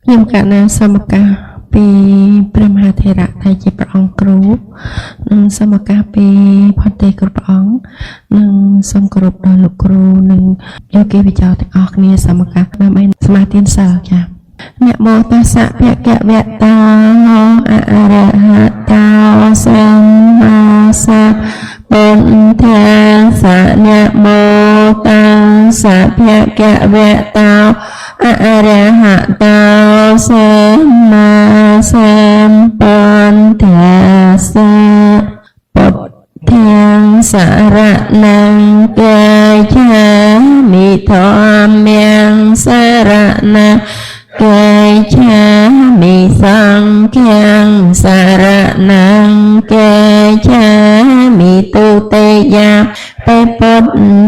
ខ្ញុំកណាសមកាសពីព្រះមហាថេរៈដែលជាព្រះអង្គគ្រូនិងសមកាសពីផុតទេគ្រប់ព្រះអង្គនិងសូមគោរពដល់លោកគ្រូនិងយោគីវិចោទាំងអស់គ្នាសមកាសដើម្បីសមាទានសិលចា៎นะโมตัสสะภะคะวะโตอะระหะโตสัมมาสัมพุทธัสสะนะโมตัสสะภะคะวะโตอะระหะโตสัมมาสัมพุทธัสสะพุทธังสรณังกัจฉามิธัมมังสรณังกัจฉามิสังฆังสรณังกัจฉามิตุติยามปิพุท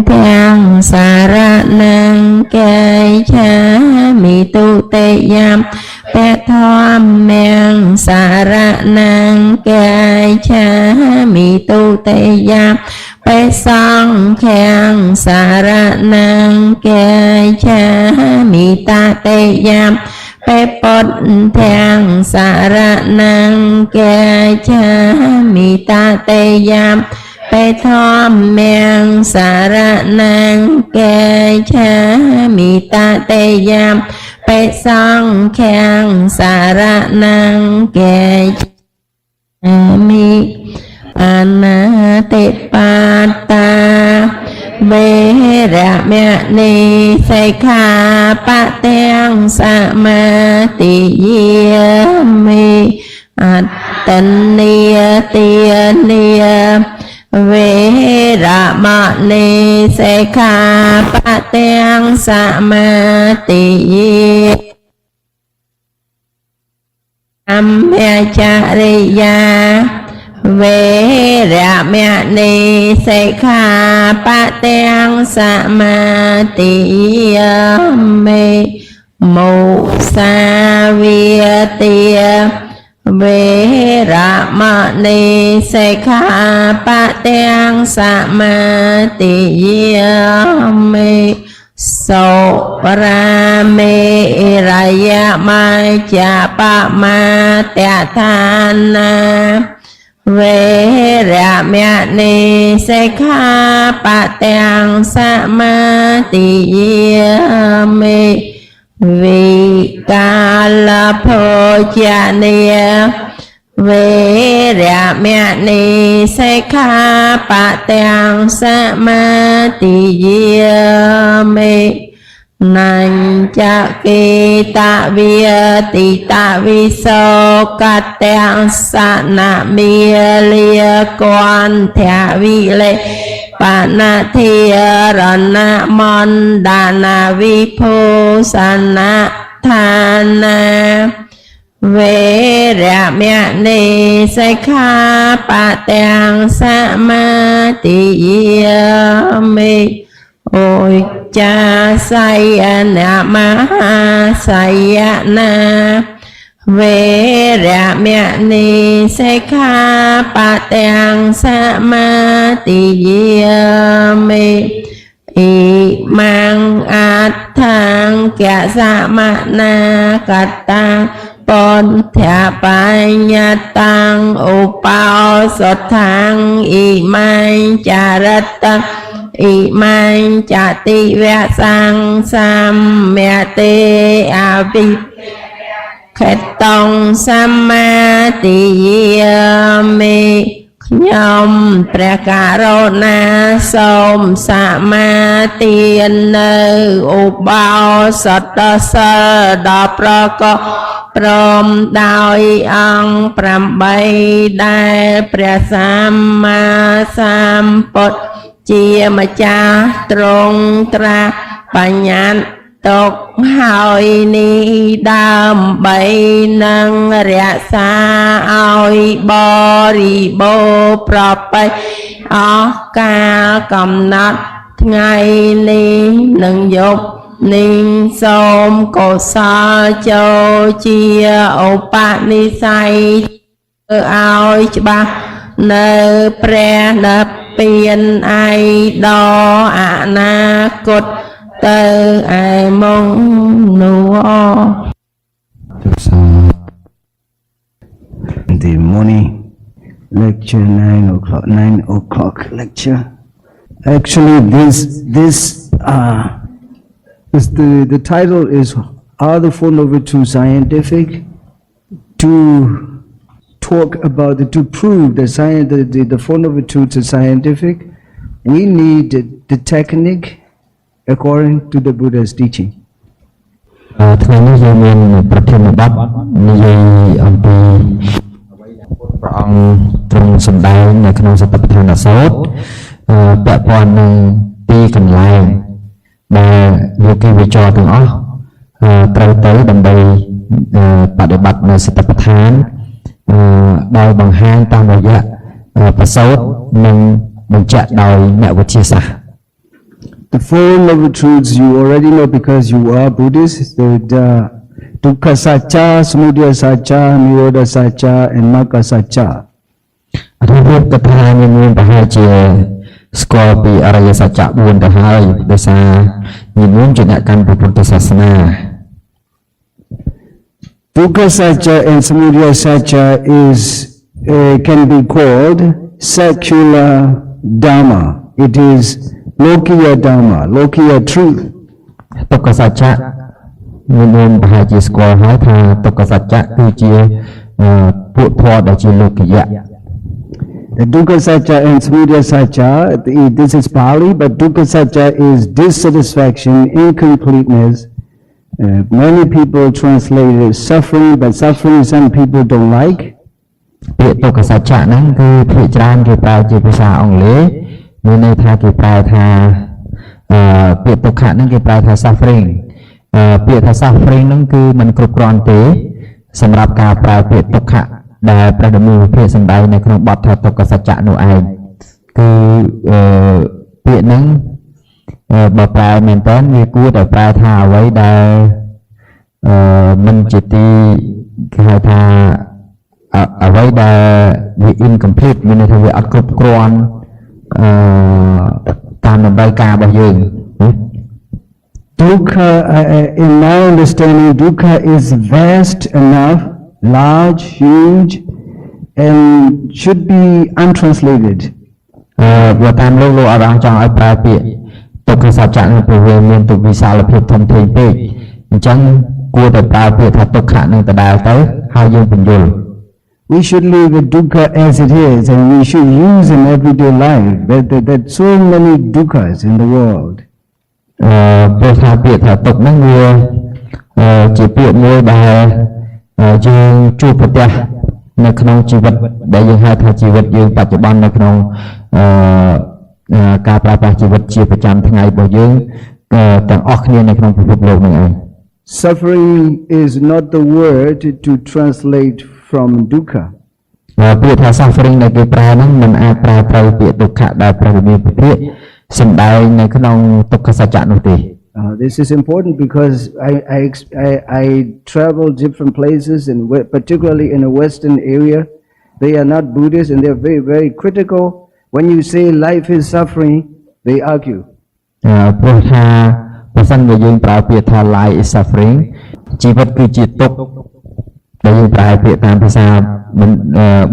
ธังสรณังกัจฉามิตุติยามปิธัมมังสรณังกัจฉามิตุติยามปิสังฆังสรณังกัจฉามิตติยามปิพุทธังสรณังกัจฉามิตติยามปิธัมมังสรณังกัจฉามิตติยามปิสังฆังสรณังกัจฉามิอนาติปาตาเวระมะนิสิกขาปะทังสมาธิยามิอัตตเนียติยเนียเวระมะนิสิกขาปะทังสมาธิยาอัมเมจาริยาเวระมะนิสิกขาปะทังสมาธิยามิมุสาวิติยเวระมะนิสิกขาปะทังสมาธิยามิโสปราเมรยะมัจจปะมาตทานาเวระมะนิสิกขาปะทังสมาธิยามิวิกาลโภชเนียเวระมะนิสิกขาปะทังสมาธิยามินันจะกิตะวิยติตะวิโสกัตตังสนะมิเลียกวันเถวิเลปานาทิรณะมนดานาวิภูสนะทานาเวระมะนิสิกขาปะทังสมาธิยามิโอจาไสยนะมหาไสยนะเวระมะนิสิกขาปะทังสมาธิยามิอิมังอัตถังกะสมะนากัตตังปุญญปัญญตังอุปาสทังอิมังจารตังอิมังจติเวสังสัมเมติอาภิเขตงสัมมาติยามิខ្ញុំព្រះករុណាសូមសមាទាននៅឧបោសថសិលដល់ប្រកបព្រមដោយអង្គ8ដែលព្រះសម្មាសម្ពុទ្ធជាម្ចាស់ទ្រង់ត្រាស់បញ្ញត្តិទុកហើយនេះដើម្បីនឹងរក្សាឲ្យបរិបូរណ៍ប្រពៃអស់កាលកំណត់ថ្ងៃនេះនឹងយប់នេះសូមកុសលចូលជាឧបនិស្ស័យឲ្យច្បាស់នៅព្រះនិព្វានឯដល់អនាគតទៅឯមុខនោះ The morning lecture, 9 o'clock lecture. Actually, the title is, Are the Four Noble Truths Scientific? To talk about, to prove that the Four Noble Truths are scientific, we need the technique according to the Buddha's teaching. ថ្ងៃនេះយើងមានប្រធានបទនិយាយអំពីព្រះអង្គទ្រង់សម្ដែងនៅក្នុងសតិប្បដ្ឋានសូត្រពាក់ព័ន្ធនឹងទីកន្លែងដែលយោគីវិចរទាំងអស់ត្រូវទៅដើម្បីបដិបត្តិនៅសតិប្បដ្ឋានដោយបង្ហាញតាមរយៈប្រសូតនិងបញ្ជាក់ដោយអ្នកវិទ្យាសាស្ត្រ The Four Noble Truths you already know because you are Buddhist. The Dukkha Sacca, Samudaya Sacca, Nirodha Sacca, and Magga Sacca. អរិយកថាមានប្រហែលជាស្គាល់ពីអរិយសច្ចៈ4ទៅហើយដោយសារមានជាអ្នកកាន់ពុទ្ធសាសនា Dukkha Sacca and Samudaya Sacca can be called secular Dharma. It is Lokiya Dharma, Lokiya truth. ទុក្ខសច្ចៈមានប្រហែលជាស្គាល់ហើយថាទុក្ខសច្ចៈគឺជាពួកធម៌ដែលជាលោកយៈ The Dukkha Sacca and Samudaya Sacca, this is Pali, but Dukkha Sacca is dissatisfaction, incompleteness. Many people translate it suffering, but suffering some people don't like. ពាក្យទុក្ខសច្ចៈហ្នឹងគឺភាគច្រើនគេប្រើជាភាសាអង់គ្លេសមានន័យថាគេប្រែថាពាក្យទុក្ខហ្នឹងគេប្រែថា suffering ពាក្យថា suffering ហ្នឹងគឺមិនគ្រប់គ្រាន់ទេសម្រាប់ការប្រើពាក្យទុក្ខដែលព្រះដេមីវិភាគសម្ដែងនៅក្នុងបទថាទុក្ខសច្ចៈនោះឯងគឺពាក្យហ្នឹងបើប្រែមែនតើវាគួរតែប្រែថាអ្វីដែលមិនជាទីគេហៅថាអ្វីដែលវា incomplete មានន័យថាវាអត់គ្រប់គ្រាន់តាមតម្រូវការរបស់យើង Dukkha, in my understanding, dukkha is vast enough, large, huge, and should be untranslated. បើតាមលោកអរអង្គចង់ឲ្យប្រើពាក្យទុក្ខសច្ចៈនោះព្រោះវាមានទុក្ខវិសាលភាពធំធេងពេកអញ្ចឹងគួរតែប្រើពាក្យថាទុក្ខនឹងដដែលទៅហើយយើងបញ្យល់ We should leave the dukkha as it is, and we should use in everyday life. There are so many dukkhas in the world. ព្រោះថាពាក្យថាទុក្ខហ្នឹងវាជាពាក្យមួយដែលយើងជួបប្រទះនៅក្នុងជីវិតដែលយើងហៅថាជីវិតយើងបច្ចុប្បន្ននៅក្នុងការប្រើប្រាស់ជីវិតជាប្រចាំថ្ងៃរបស់យើងទាំងអស់គ្នានៅក្នុងពិភពលោកនេះឯង Suffering is not the word to translate from dukkha. ពាក្យថា suffering ដែលគេប្រើហ្នឹងមិនអាចប្រើត្រូវពាក្យទុក្ខដែលព្រះវិភាគសម្ដែងនៅក្នុងទុក្ខសច្ចៈនោះទេ This is important because I travel different places, and particularly in the Western area, they are not Buddhists and they are very, very critical. When you say life is suffering, they argue. ព្រោះថាបើសិនជាយើងប្រើពាក្យថា life is suffering ជីវិតគឺជាទុក្ខដែលយើងប្រើពាក្យតាមភាសារ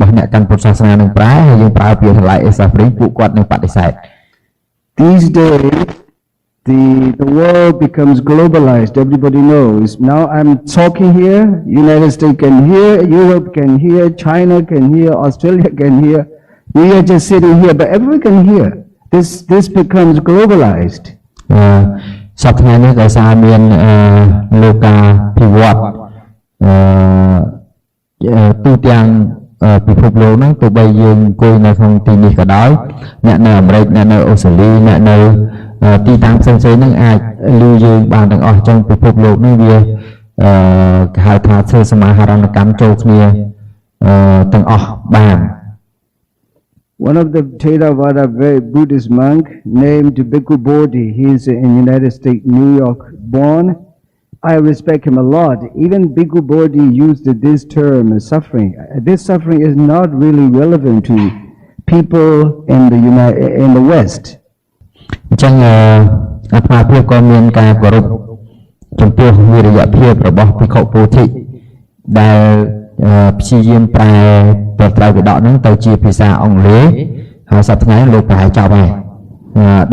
បស់អ្នកកាន់ពុទ្ធសាសនានឹងប្រើហើយយើងប្រើពាក្យថា life is suffering ពួកគាត់នឹងបដិសេធ These days, the world becomes globalized. Everybody knows. Now I'm talking here. United States can hear. Europe can hear. China can hear. Australia can hear. We are just sitting here, but everyone can hear. This becomes globalized. សប្តាហ៍នេះដោយសារមានលោកការពិវត្តទូទាំងពិភពលោកហ្នឹងទោះបីយើងអង្គុយនៅក្នុងទីនេះក៏ដោយអ្នកនៅអាមេរិកអ្នកនៅអូស្ត្រាលីអ្នកនៅទីតាំងផ្សេងៗហ្នឹងអាចឮយើងបានទាំងអស់trongពិភពលោកនេះវាគេហៅថាធ្វើសមាហរណកម្មចូលគ្នាទាំងអស់បាន One of the Theravada very Buddhist monk named Bhikkhu Bodhi, he is in United States, New York born. I respect him a lot. Even Bhikkhu Bodhi used this term, suffering. This suffering is not really relevant to people in the West. អញ្ចឹងអាត្មាភាពក៏មានការគោរពចំពោះវិរិយភាពរបស់ភិក្ខុពោធិ ដែលព្យាយាមប្រែប្រត្រូវវិដកហ្នឹងទៅជាភាសាអង់គ្លេសហើយសប្តាហ៍ថ្ងៃលោកប្រែចប់ហើយ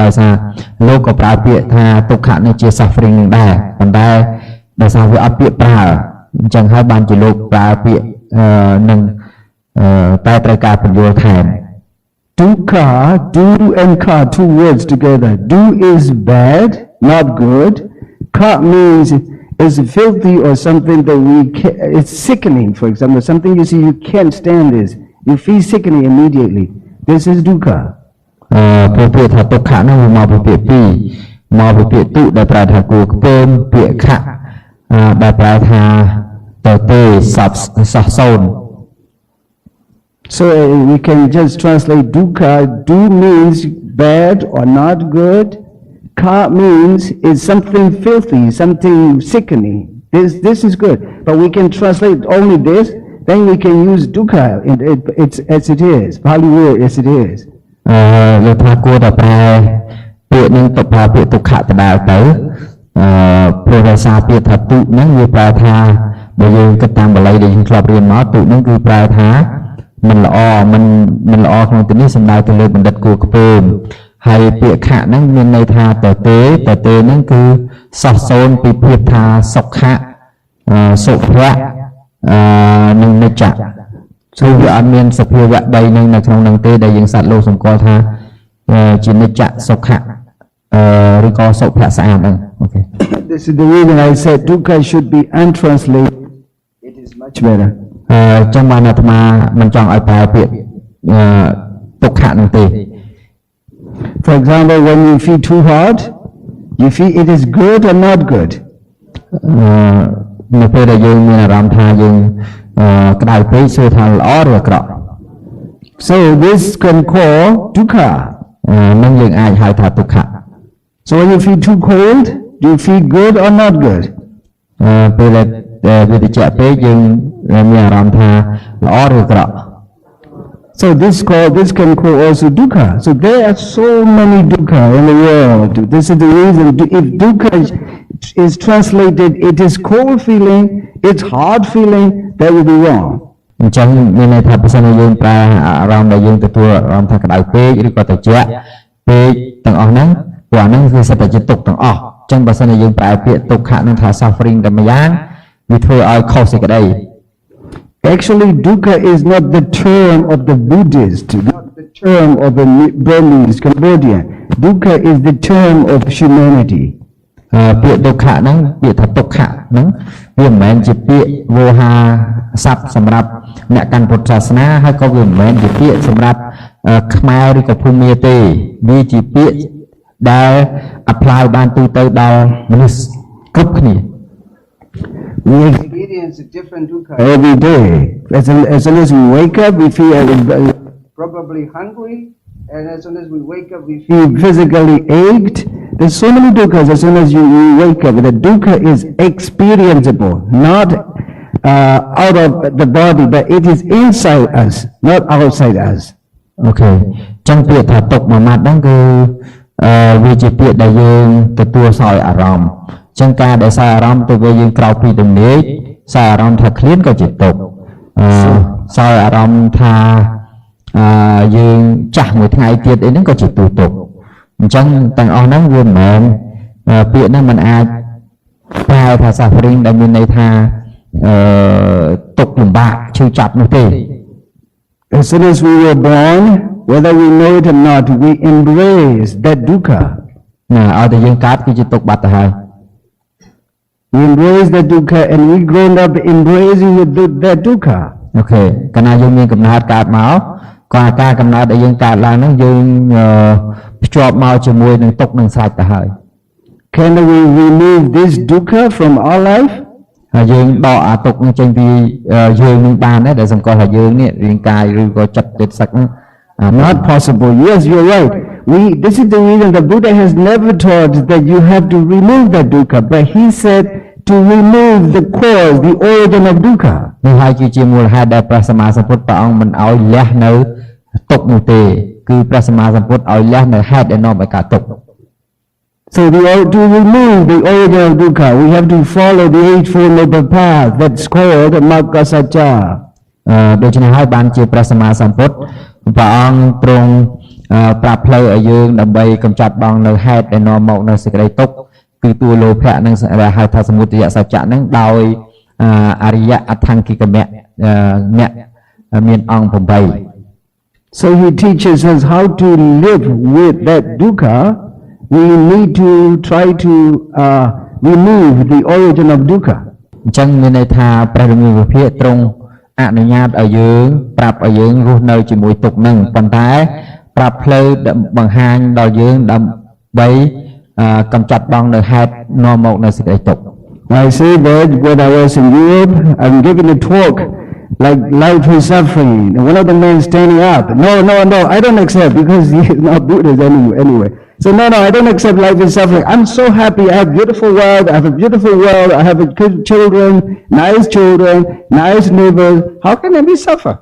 ដោយសារលោកក៏ប្រើពាក្យថាទុក្ខនេះជា suffering នឹងដែរប៉ុន្តែដោយសារវាអត់ពាក្យប្រើអញ្ចឹងហើយបានជាលោកប្រើពាក្យនឹងតែត្រូវការពន្យល់ថែម Dukkha, do and ka, two words together. Do is bad, not good. Ka means is filthy or something that it's sickening, for example. Something you see, you can't stand this. You feel sickening immediately. This is dukkha. ពាក្យថាទុក្ខនោះវាមកពីពាក្យពីរមកពីពាក្យទុដែលប្រែថាគួរខ្ពើមពាក្យខៈដែលប្រែថាទៅទេសោះសូន្យ So we can just translate dukkha. Do means bad or not good. Ka means is something filthy, something sickening. This is good. But we can translate only this, then we can use dukkha it's as it is. Pali word as it is. លោកថាគួរតែប្រែពាក្យនឹងទៅប្រើពាក្យទុក្ខដដែលទៅព្រោះដោយសារពាក្យថាទុហ្នឹងវាប្រែថាបើយើងគិតតាមបាលីដែលយើងធ្លាប់រៀនមកទុហ្នឹងគឺប្រែថាមិនល្អមិនល្អក្នុងទីនេះសំដៅទៅលើបណ្ឌិតគួរខ្ពើមហើយពាក្យខៈហ្នឹងមានន័យថាតទេហ្នឹងគឺសោះសូន្យពីភាពថាសុខៈសុភៈនិងនិច្ចៈគឺវាអត់មានសភាវៈ3នឹងនៅក្នុងនឹងទេដែលយើងសត្វលោកសម្គាល់ថាជានិច្ចៈសុខៈឬក៏សុភៈស្អាតហ្នឹងអូខេ This is the reason I said dukkha should be untranslated. It is much better. ចឹងបានអាត្មាមិនចង់ឲ្យប្រើពាក្យទុក្ខៈនោះទេ For example, when you feel too hot, you feel it is good or not good. នៅពេលដែលយើងមានអារម្មណ៍ថាយើងក្តៅពេកសួរថាល្អឬអាក្រក់ So this can call dukkha. នឹងយើងអាចហៅថាទុក្ខៈ So when you feel too cold, do you feel good or not good? ពេលដែលវាត្រជាក់ពេកយើងមានអារម្មណ៍ថាល្អឬអាក្រក់ So this can call also dukkha. So there are so many dukkha in the world. This is the reason if dukkha is translated, it is cold feeling, it's hard feeling, that will be wrong. អញ្ចឹងមានន័យថាបើសិនជាយើងប្រើអារម្មណ៍ដែលយើងទទួលអារម្មណ៍ថាក្តៅពេកឬក៏ត្រជាក់ពេកទាំងអស់ហ្នឹងព្រោះអាហ្នឹងគឺសិតតែជាទុក្ខទាំងអស់អញ្ចឹងបើសិនជាយើងប្រើពាក្យទុក្ខៈនឹងថា suffering តែម្យ៉ាងវាធ្វើឲ្យខុសសេចក្តី Actually, dukkha is not the term of the Buddhist, not the term of the Burmese, Cambodian. Dukkha is the term of humanity. ពាក្យទុក្ខៈហ្នឹងពាក្យថាទុក្ខៈហ្នឹងវាមិនមែនជាពាក្យវោហាស័ព្ទសម្រាប់អ្នកកាន់ពុទ្ធសាសនាហើយក៏វាមិនមែនជាពាក្យសម្រាប់ខ្មែរឬក៏ភូមាទេវាជាពាក្យដែល apply បានទូទៅដល់មនុស្សគ្រប់គ្នា We experience a different dukkha every day. As soon as we wake up, we feel probably hungry, and as soon as we wake up, we feel physically ached. There's so many dukkhas as soon as you wake up. The dukkha is experienceable, not out of the body, but it is inside us, not outside us. អូខេចឹងពាក្យថាទុក្ខមួយម៉ាត់ហ្នឹងគឺវាជាពាក្យដែលយើងទទួលសោយអារម្មណ៍ចឹងការដែលសោយអារម្មណ៍ទៅវាយើងក្រោកពីទំនេរសោយអារម្មណ៍ថាឃ្លានក៏ជាទុក្ខសោយអារម្មណ៍ថាយើងចាស់មួយថ្ងៃទៀតអីហ្នឹងក៏ជាទុក្ខអញ្ចឹងទាំងអស់ហ្នឹងវាមិនមែនពាក្យហ្នឹងมันអាចប្រែថា suffering ដែលមានន័យថាទុក្ខលំបាកឈឺចាប់នោះទេ As soon as we were born, whether we know it or not, we embrace that dukkha. ណាឲ្យតែយើងកើតគឺជាទុក្ខបាត់ទៅហើយ We embrace that dukkha and we grown up embracing that dukkha. អូខេកាលណាយើងមានកំណើតកើតមកក៏អាការកំណើតដែលយើងកើតឡើងហ្នឹងយើងភ្ជាប់មកជាមួយនឹងទុក្ខនឹងស្រេចទៅហើយ Can we remove this dukkha from our life? ហើយយើងដកអាទុក្ខនឹងចេញពីយើងនឹងបានដែរដែលសង្កត់ថាយើងនេះរាងកាយឬក៏ចិត្តចិត្តសឹកហ្នឹង Not possible. Yes, you're right. This is the reason the Buddha has never taught that you have to remove that dukkha, but he said to remove the cause, the origin of dukkha. នេះហើយគឺជាមូលហេតុដែលព្រះសម្មាសម្ពុទ្ធព្រះអង្គមិនឲ្យលះនៅទុក្ខនោះទេគឺព្រះសម្មាសម្ពុទ្ធឲ្យលះនៅហេតុដែលនាំឲ្យកើតទុក្ខ So to remove the origin of dukkha, we have to follow the Eightfold Noble Path that's called Magga Sajja. ដូច្នេះហើយបានជាព្រះសម្មាសម្ពុទ្ធព្រះអង្គទ្រង់ប្រាប់ផ្លូវឲ្យយើងដើម្បីកម្ចាត់បងនៅហេតុដែលនាំមកនៅសេចក្តីទុក្ខគឺទួលោភៈនិងដែលហៅថាសមុទយសច្ចៈនឹងដោយអរិយអថង្គិកមៈអ្នកមានអង្គ8 So he teaches us how to live with that dukkha. We need to try to remove the origin of dukkha. អញ្ចឹងមានន័យថាព្រះរាមាវិភាកទ្រង់អនុញ្ញាតឲ្យយើងប្រាប់ឲ្យយើងរស់នៅជាមួយទុក្ខនឹងប៉ុន្តែប្រាប់ផ្លូវបង្ហាញដល់យើងដើម្បីកម្ចាត់បងនៅហេតុនាំមកនៅសេចក្តីទុក្ខ I say that when I was in Europe, I'm giving a talk like life is suffering. And one of the men standing up, no, I don't accept because he is not Buddhist anyway. So no, I don't accept life is suffering. I'm so happy. I have beautiful world. I have a beautiful world. I have good children, nice neighbors. How can I be suffer?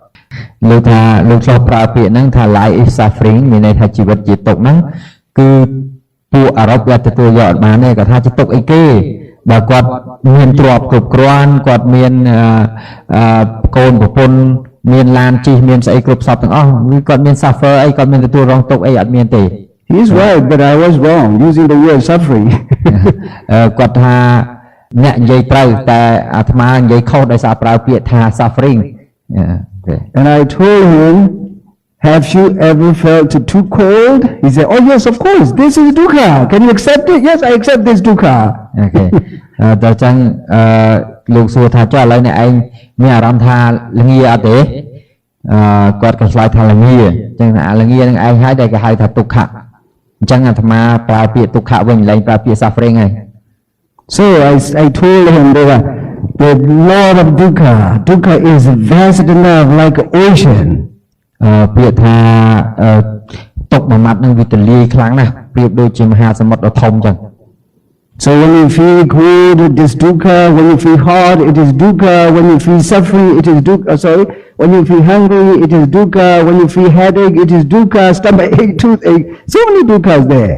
លោកថាលោកឆ្លោះប្រើពាក្យហ្នឹងថា life is suffering មានន័យថាជីវិតជាទុក្ខហ្នឹងគឺពួកអឺរ៉ុបគាត់ទទួលយកអត់បានទេគាត់ថាជាទុក្ខអីគេបើគាត់មានទ្រព្យគ្រប់គ្រាន់គាត់មានកូនប្រពន្ធមានឡានជិះមានស្អីគ្រប់សពទាំងអស់គាត់មាន suffer អីគាត់មានទទួលរងទុក្ខអីអត់មានទេ He's right, but I was wrong using the word suffering. គាត់ថាអ្នកនិយាយត្រូវតែអាត្មានិយាយខុសដោយសារប្រើពាក្យថា suffering And I told him, have you ever felt too cold? He said, oh yes, of course, this is dukkha. Can you accept it? Yes, I accept this dukkha. Okay. ដល់ចឹងលោកសួរថាចុះឥឡូវអ្នកឯងមានអារម្មណ៍ថាល្ងាអត់ទេគាត់ក៏ឆ្លើយថាល្ងាអញ្ចឹងអាល្ងានឹងឯងហើយដែលគេហៅថាទុក្ខៈអញ្ចឹងអាត្មាប្រើពាក្យទុក្ខៈវិញលែងប្រើពាក្យ suffering ហើយ So I told him that the Lord of dukkha is vast enough like an ocean. ពាក្យថាទុក្ខមួយម៉ាត់នឹងវាទលាយខ្លាំងណាស់ប្រៀបដូចជាមហាសមុទ្រដ៏ធំអញ្ចឹង So when you feel cold, it is dukkha. When you feel hot, it is dukkha. When you feel suffering, it is dukkha. When you feel hungry, it is dukkha. When you feel headache, it is dukkha. Stomachache, toothache. So many dukkhas there.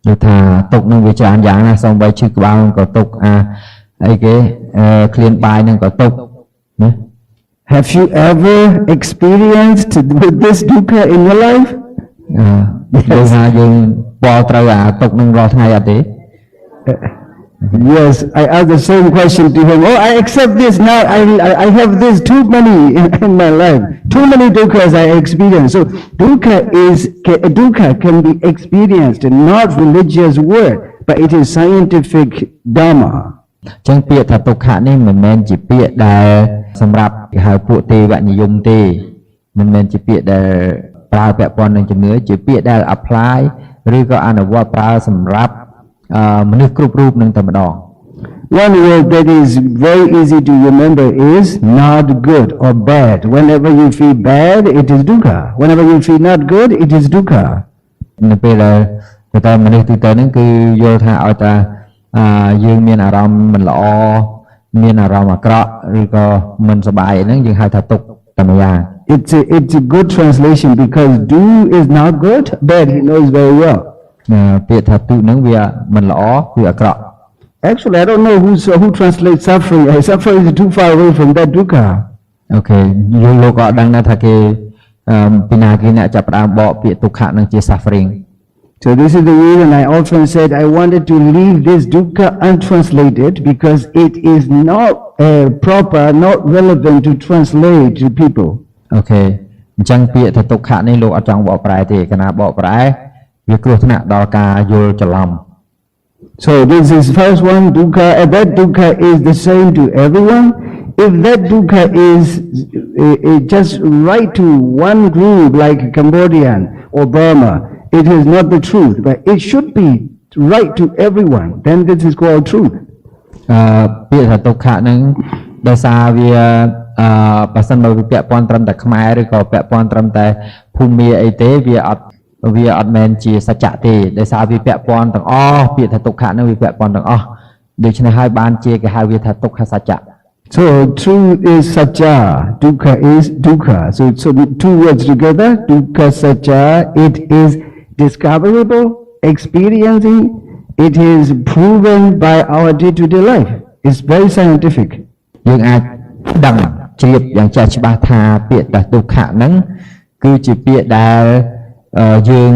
គឺថាទុក្ខនឹងវាច្រើនយ៉ាងណាស់សូម្បីឈឺក្បាលក៏ទុក្ខអីគេឃ្លានបាយនឹងក៏ទុក្ខណា Have you ever experienced with this dukkha in your life? យើងថាយើងពលត្រូវអាទុក្ខនឹងរាល់ថ្ងៃអត់ទេ Yes, I asked the same question to him. Oh, I accept this now. I have this too many in my life. Too many dukkhas I experience. So dukkha can be experienced, not religious word, but it is scientific dharma. ចឹងពាក្យថាទុក្ខៈនេះមិនមែនជាពាក្យដែលសម្រាប់គេហៅពួកទេវនិយមទេមិនមែនជាពាក្យដែលប្រើពាក់ព័ន្ធនឹងជំនឿជាពាក្យដែល apply ឬក៏អនុវត្តប្រើសម្រាប់មនុស្សគ្រប់រូបនឹងតែម្ដង One word that is very easy to remember is not good or bad. Whenever you feel bad, it is dukkha. Whenever you feel not good, it is dukkha. នៅពេលដែលតែមនុស្សទូទៅហ្នឹងគឺយល់ថាឲ្យតែយើងមានអារម្មណ៍មិនល្អមានអារម្មណ៍អាក្រក់ឬក៏មិនសប្បាយហ្នឹងយើងហៅថាទុក្ខតែម្យ៉ាង It's a good translation because do is not good, bad he knows very well. ពាក្យថាទុក្ខហ្នឹងវាមិនល្អគឺអាក្រក់ Actually, I don't know who translates suffering. Suffering is too far away from that dukkha. Okay, យើងលោកក៏ដឹងដែរថាគេពីណាគេអ្នកចាប់ផ្ដើមបកពាក្យទុក្ខៈនឹងជា suffering. So this is the reason I often said I wanted to leave this dukkha untranslated because it is not proper, not relevant to translate to people. Okay, អញ្ចឹងពាក្យថាទុក្ខៈនេះលោកអត់ចង់បកប្រែទេកាលណាបកប្រែវាគ្រោះថ្នាក់ដល់ការយល់ច្រឡំ So this is first one dukkha, and that dukkha is the same to everyone. If that dukkha is just right to one group like Cambodian or Burma, it is not the truth, but it should be right to everyone. Then this is called truth. ពាក្យថាទុក្ខៈហ្នឹងដោយសារវាបើសិនមកវាពាក់ព័ន្ធត្រឹមតែខ្មែរឬក៏ពាក់ព័ន្ធត្រឹមតែភូមិអីទេវាអត់មែនជាសច្ចៈទេដោយសារវាពាក់ព័ន្ធទាំងអស់ពាក្យថាទុក្ខៈហ្នឹងវាពាក់ព័ន្ធទាំងអស់ដូច្នេះហើយបានជាគេហៅវាថាទុក្ខសច្ចៈ So truth is sajja, dukkha is dukkha. So two words together, dukkha sajja, it is discoverable, experiencing, It is proven by our day-to-day life. It's very scientific. យើងអាចដឹងជ្រាបយ៉ាងចាស់ច្បាស់ថាពាក្យថាទុក្ខៈហ្នឹងគឺជាពាក្យដែលយើង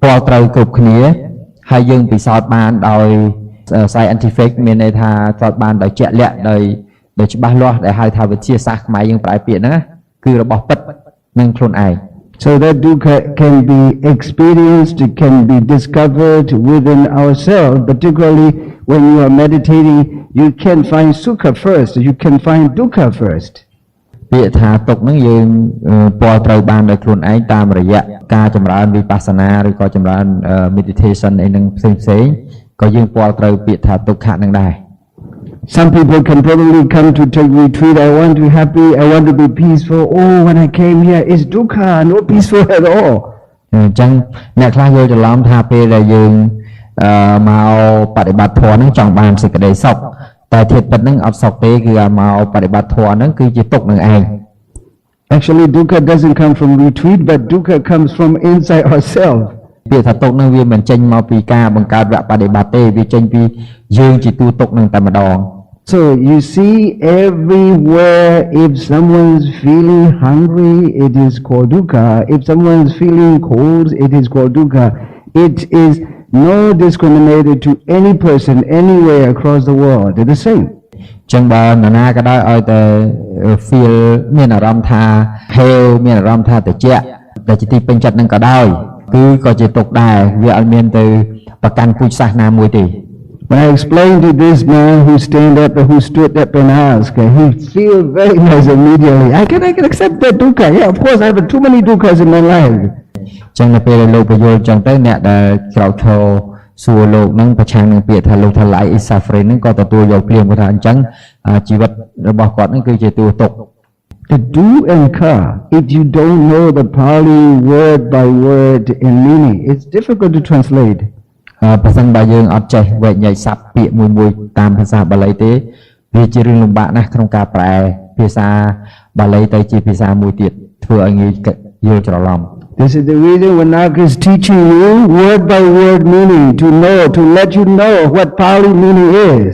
ពាល់ត្រូវគ្រប់គ្នាហើយយើងពិសោធន៍បានដោយ scientific មានន័យថាត្រូវបានដោយជាក់លាក់ដោយច្បាស់លាស់ដែលហៅថាវិទ្យាសាស្ត្រខ្មែរយើងប្រើពាក្យហ្នឹងគឺរបស់ពិតនឹងខ្លួនឯង So that dukkha can be experienced, it can be discovered within ourselves, particularly when you are meditating, you can find sukha first, you can find dukkha first. ពាក្យថាទុក្ខហ្នឹងយើងពាល់ត្រូវបានដោយខ្លួនឯងតាមរយៈការចម្រើនវិបស្សនាឬក៏ចម្រើន meditation អីហ្នឹងផ្សេងៗក៏យើងពាល់ត្រូវពាក្យថាទុក្ខៈហ្នឹងដែរ Some people can probably come to take retreat, I want to be happy, I want to be peaceful. Oh, when I came here, it's dukkha, no peaceful at all. អញ្ចឹងអ្នកខ្លះយល់ច្រឡំថាពេលដែលយើងមកបប្រតិបត្តិធម៌ហ្នឹងចង់បានសេចក្តីសុខតែធៀបពិតហ្នឹងអត់សុខទេគឺមកបប្រតិបត្តិធម៌ហ្នឹងគឺជាទុក្ខនឹងឯង Actually, dukkha doesn't come from retreat, but dukkha comes from inside ourselves. ពាក្យថាទុក្ខហ្នឹងវាមិនចេញមកពីការបង្កើតវគ្គបប្រតិបត្តិទេវាចេញពីយើងជាទូទុក្ខហ្នឹងតែម្ដង So you see everywhere, if someone's feeling hungry, it is called dukkha. If someone's feeling cold, it is called dukkha. It is no discriminated to any person anywhere across the world. They're the same. ចឹងបើនរណាក៏ដោយឲ្យតែ feel មានអារម្មណ៍ថា hell មានអារម្មណ៍ថាត្រជាក់ដែលជាទីពេញចិត្តនឹងក៏ដោយគឺក៏ជាទុក្ខដែរវាអត់មានទៅប្រកាន់ពូជសាសនាមួយទេ When I explained to this man who stood up and asked, he feel very nice immediately. I can accept that dukkha. Yeah, of course, I have too many dukkhas in my life. ចឹងនៅពេលលោកបញ្យល់ចឹងទៅអ្នកដែលក្រោកឈរសួរលោកនឹងប្រឆាំងនឹងពាក្យថាលោកថា life is suffering ហ្នឹងក៏ទទួលយកភ្លាមគាត់ថាអញ្ចឹងជីវិតរបស់គាត់ហ្នឹងគឺជាទូទុក្ខ The do and ka, if you don't know the Pali word by word and meaning, it's difficult to translate. ប្រសិនបើយើងអត់ចេះវែកញែកស័ព្ទពាក្យមួយតាមភាសាបាលីទេវាជារឿងលំបាកណាស់ក្នុងការប្រែភាសាបាលីទៅជាភាសាមួយទៀតធ្វើឲ្យងាយយល់ច្រឡំ This is the reason when Naga is teaching you word by word meaning to let you know what Pali meaning is.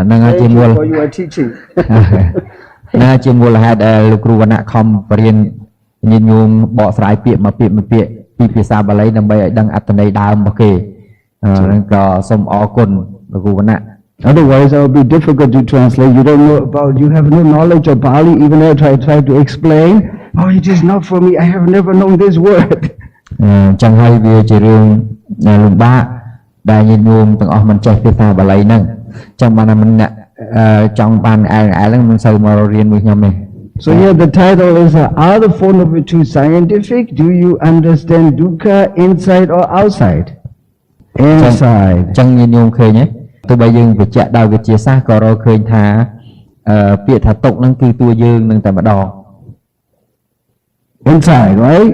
ហ្នឹងហើយជាមូល you are teaching. ណាជាមូលហេតុដែលលោកគ្រូវណ្ណៈខំបរៀនញាតិញោមបកស្រាយពាក្យមួយពាក្យពីភាសាបាលីដើម្បីឲ្យដឹងអត្ថន័យដើមរបស់គេហ្នឹងក៏សូមអរគុណលោកគ្រូវណ្ណៈ Otherwise, it will be difficult to translate. You have no knowledge of Pali, even if I try to explain. Oh, it is not for me. I have never known this word. ចឹងហើយវាជារឿងលំបាកដែលញាតិញោមទាំងអស់មិនចេះភាសាបាលីហ្នឹងចឹងបានតែមិនអ្នកចង់បានហ្នឹងមិនសូវមករៀនមួយខ្ញុំទេ So here the title is Are the four noble truths scientific? Do you understand dukkha inside or outside? Inside. ចឹងញាតិញោមឃើញទេទោះបីយើងបញ្ជាក់ដោយវិទ្យាសាស្ត្រក៏រកឃើញថាពាក្យថាទុក្ខហ្នឹងគឺតួយើងនឹងតែម្ដង Inside, right?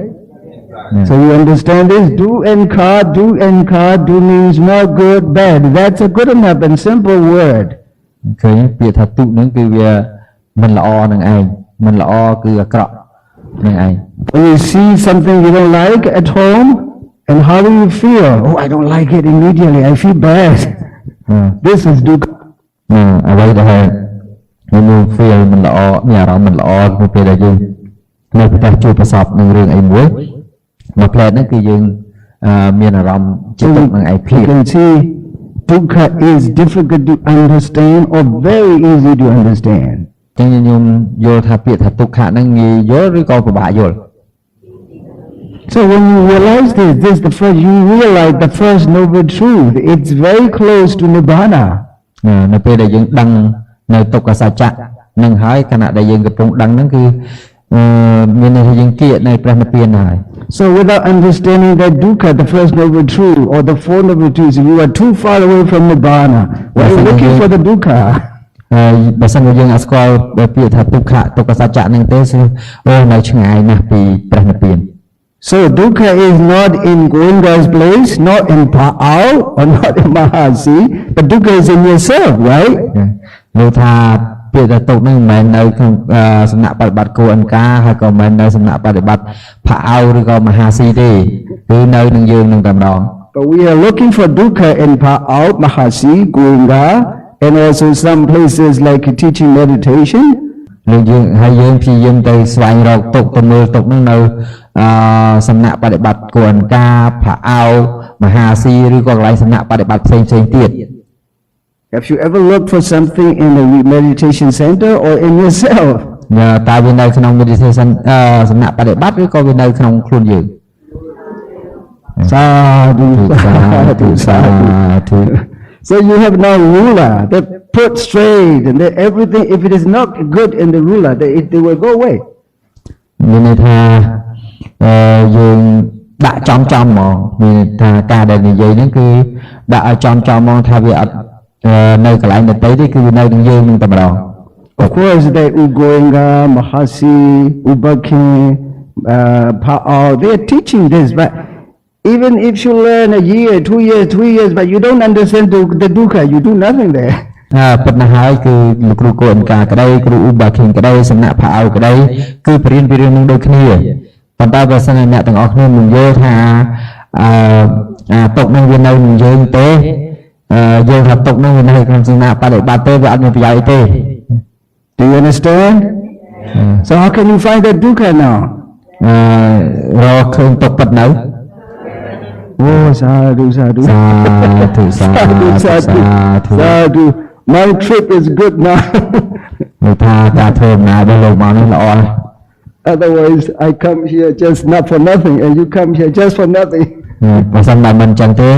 So you understand this? Do and ka, do means not good, bad. That's a good enough and simple word. ឃើញពាក្យថាទុក្ខហ្នឹងគឺវាមិនល្អនឹងឯងមិនល្អគឺអាក្រក់នឹងឯង When you see something you don't like at home, and how do you feel? Oh, I don't like it immediately. I feel bad. This is dukkha. អ្វីដែលយើង feel មិនល្អមានអារម្មណ៍មិនល្អនៅពេលដែលយើងនៅផ្ទះជួបប្រសពនឹងរឿងអីមួយមកផ្លែតហ្នឹងគឺយើងមានអារម្មណ៍ជាទុក្ខនឹងឯងភ្លាម You can see dukkha is difficult to understand or very easy to understand. ចឹងខ្ញុំយល់ថាពាក្យថាទុក្ខៈហ្នឹងងាយយល់ឬក៏ពិបាកយល់ So when you realize this you realize the first noble truth. It's very close to nibbana. នៅពេលដែលយើងដឹងនៅទុក្ខសច្ចៈនឹងហើយខណៈដែលយើងកំពុងដឹងហ្នឹងគឺមានន័យថាយើងគៀកនៅព្រះនិព្វានហើយ So without understanding that dukkha, the first noble truth, or the four noble truths, you are too far away from nibbana. Why are you looking for the dukkha? បើសិនជាយើងអត់ស្គាល់ពាក្យថាទុក្ខសច្ចៈហ្នឹងទេគឺនៅឆ្ងាយណាស់ពីព្រះនិព្វាន So dukkha is not in Govinda's place, not in Pa'au, or not in Mahasi, but dukkha is in yourself, right? លោកថាពាក្យថាទុក្ខហ្នឹងមិនមែននៅក្នុងសំណាក់បប្រតិបត្តិគោអង្ការហើយក៏មិនមែននៅសំណាក់បប្រតិបត្តិផាអោឬក៏មហាស៊ីទេគឺនៅនឹងយើងនឹងតែម្ដង But we are looking for dukkha in Pa'ao, Mahasi, Goenga, and also some places like teaching meditation. លោកយើងហើយយើងព្យាយាមទៅស្វែងរកទុកទៅមើលទុកហ្នឹងនៅសំណាក់បដិបត្តិគួរអង្ការផាអោមហាស៊ីឬក៏កន្លែងសំណាក់បដិបត្តិផ្សេងៗទៀត Have you ever looked for something in a meditation center or in yourself? តើវានៅក្នុង meditation សំណាក់បដិបត្តិឬក៏វានៅក្នុងខ្លួនយើង Sadhu, sadhu, sadhu. So you have no ruler that put straight and that everything, if it is not good in the ruler, they will go away. មានន័យថាយើងដាក់ចំហ្មងមានថាការដែលនិយាយហ្នឹងគឺដាក់ឲ្យចំហ្មងថាវាអត់នៅកន្លែងដទៃទេគឺវានៅនឹងយើងនឹងតែម្ដង Of course, the Ugoenga, Mahasi, Ubakin, Pa'ao, they are teaching this, but even if you learn a year, 2 years, 3 years, but you don't understand the dukkha, you do nothing there. ប៉ុន្តែហើយគឺលោកគ្រូកូនការក្តីគ្រូឧបាខិនក្តីសំណាក់ផាអោក្តីគឺបរៀនពីរឿងនឹងដូចគ្នាប៉ុន្តែបើសិនជាអ្នកទាំងអស់គ្នាមិនយល់ថាទុកនឹងវានៅនឹងយើងទេយល់ថាទុកនឹងវានៅក្នុងសំណាក់បដិបត្តិទេវាអត់មានប្រយោជន៍ទេ Do you understand? So how can you find that dukkha now? រកឃើញទុកពិតនៅ Oh, sadhu, sadhu. Sadhu, sadhu, sadhu. Sadhu. My trip is good now. លោកថាការធ្វើដំណើររបស់លោកមកនេះល្អណាស់ Otherwise, I come here just not for nothing, and you come here just for nothing. បើសិនបើមិនអញ្ចឹងទេ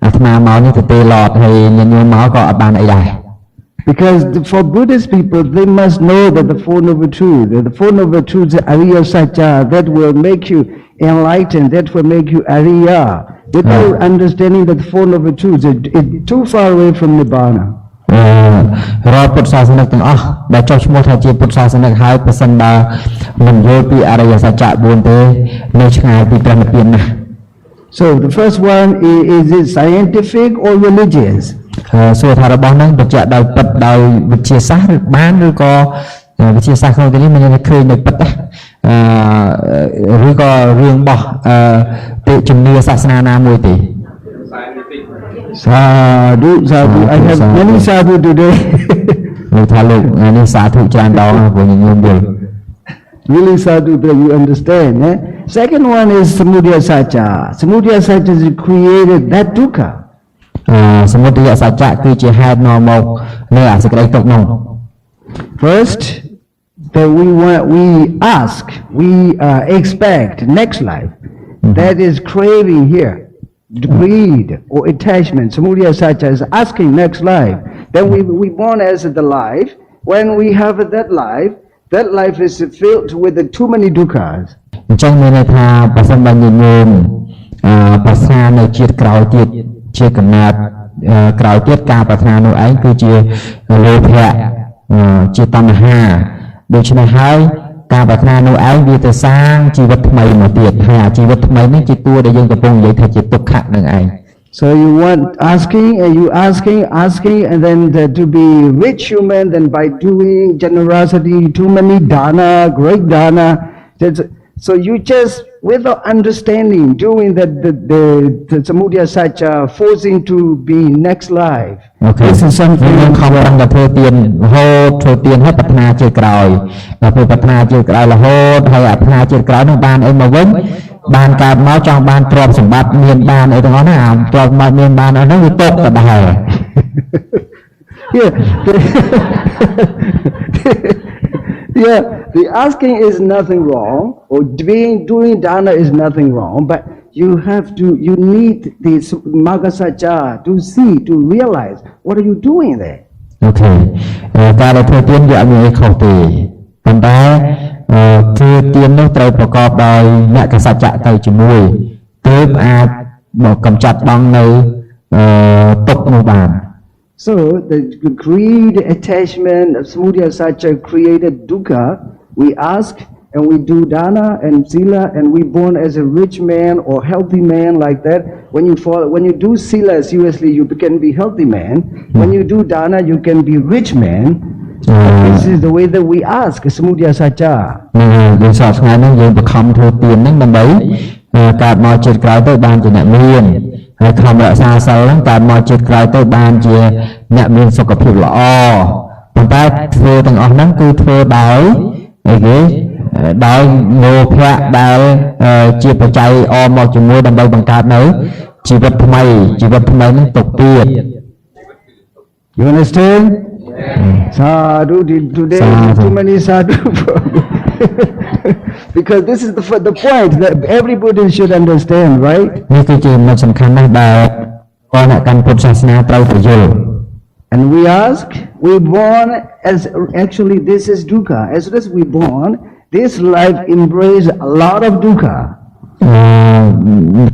អាត្មាមកនេះទៅទេឡតហើយញញមកក៏អត់បានអីដែរ Because for Buddhist people, they must know that the Four Noble Truths, the Four Noble Truths, the Ariya Satya, that will make you enlightened, that will make you Ariya. Without understanding that the Four Noble Truths, it's too far away from Nibbana. រាល់ពុទ្ធសាសនិកទាំងអស់ដែលចុះឈ្មោះថាជាពុទ្ធសាសនិកហើយប្រសិនបើមិនយល់ពីអរិយសច្ចៈ4ទេនៅឆ្ងាយពីព្រះនិព្វានណាស់ So the first one is it scientific or religious? សួរថារបស់ហ្នឹងបញ្ជាក់ដោយពិតដោយវិទ្យាសាស្ត្រឬបានឬក៏វិទ្យាសាស្ត្រក្នុងទីនេះមានន័យថាឃើញនៅពិតណាឬក៏រឿងរបស់ទេជំនឿសាសនាណាមួយទេ Sadhu, sadhu. I have many sadhu today. លោកថាលោកនេះសាធុច្រើនដងព្រោះញញឹមយល់ Really sadhu that you understand. Second one is samudaya satcha. Samudaya satcha is created that dukkha. សមុទយសច្ចៈគឺជាហេតុនាំមកនៅអសេចក្តីទុក្ខនោះ First, that we ask, we expect next life. That is craving here. Greed or attachment. Samudaya satcha is asking next life. Then we born as the life. When we have that life is filled with too many dukkhas. អញ្ចឹងមានន័យថាបើសិនបើញញឹមប្រាថ្នានៅជាតិក្រោយទៀតជាកំណត់ក្រោយទៀតការប្រាថ្នានោះឯងគឺជាលោភៈជាតណ្ហាដូច្នេះហើយការប្រាថ្នានោះឯងវាទៅសាងជីវិតថ្មីមកទៀតថាជីវិតថ្មីនេះជាតួដែលយើងកំពុងនិយាយថាជាទុក្ខៈនឹងឯង So you want asking and you asking and then to be rich human, then by doing generosity, too many dana, great dana. So you just without understanding doing that the samudaya satcha forcing to be next life. Okay. This is something ខំប្រឹងតែធ្វើទានរហូតធ្វើទានហើយប្រាថ្នាជាក្រោយដល់ពេលប្រាថ្នាជាក្រោយរហូតហើយប្រាថ្នាជាក្រោយនឹងបានអីមកវិញបានកើតមកចង់បានទ្រព្យសម្បត្តិមានបានអីទាំងអស់ហ្នឹងអាទ្រព្យសម្បត្តិមានបានអស់ហ្នឹងវាទុកទៅដែរ Yeah, the asking is nothing wrong, or doing dana is nothing wrong, but you need the magga satcha to see, to realize what are you doing there. Okay. ការដែលធ្វើទានវាអត់មានអីខុសទេប៉ុន្តែធ្វើទាននោះត្រូវប្រកបដោយមគ្គសច្ចៈទៅជាមួយទើបអាចមកកម្ចាត់បងនៅទុក្ខនោះបាន So the greed, attachment, samudaya satcha created dukkha. We ask and we do dana and sila and we born as a rich man or healthy man like that. When you do sila seriously, you can be healthy man. When you do dana, you can be rich man. This is the way that we ask samudaya satcha. យើងសពថ្ងៃនេះយើងបង្ខំធ្វើទានហ្នឹងដើម្បីកើតមកជាតិក្រោយទៅបានជាអ្នកមាន ហើយខំរក្សាសិលហ្នឹងតាមមកជាតិក្រោយទៅបានជាអ្នកមានសុខភាពល្អប៉ុន្តែធ្វើទាំងអស់ហ្នឹងគឺធ្វើដោយអីគេដោយលោភៈដែលជាបច្ច័យអមមកជាមួយដើម្បីបង្កើតនៅជីវិតថ្មីហ្នឹងទុកទៀត You understand? Sadhu, today too many sadhu. Because this is the point that every Buddhist should understand, right? នេះគឺជាចំណុចសំខាន់ណាស់ដែលអ្នកកាន់ពុទ្ធសាសនាត្រូវទៅយល់ And we ask, we born as actually this is dukkha. As soon as we born, this life embrace a lot of dukkha.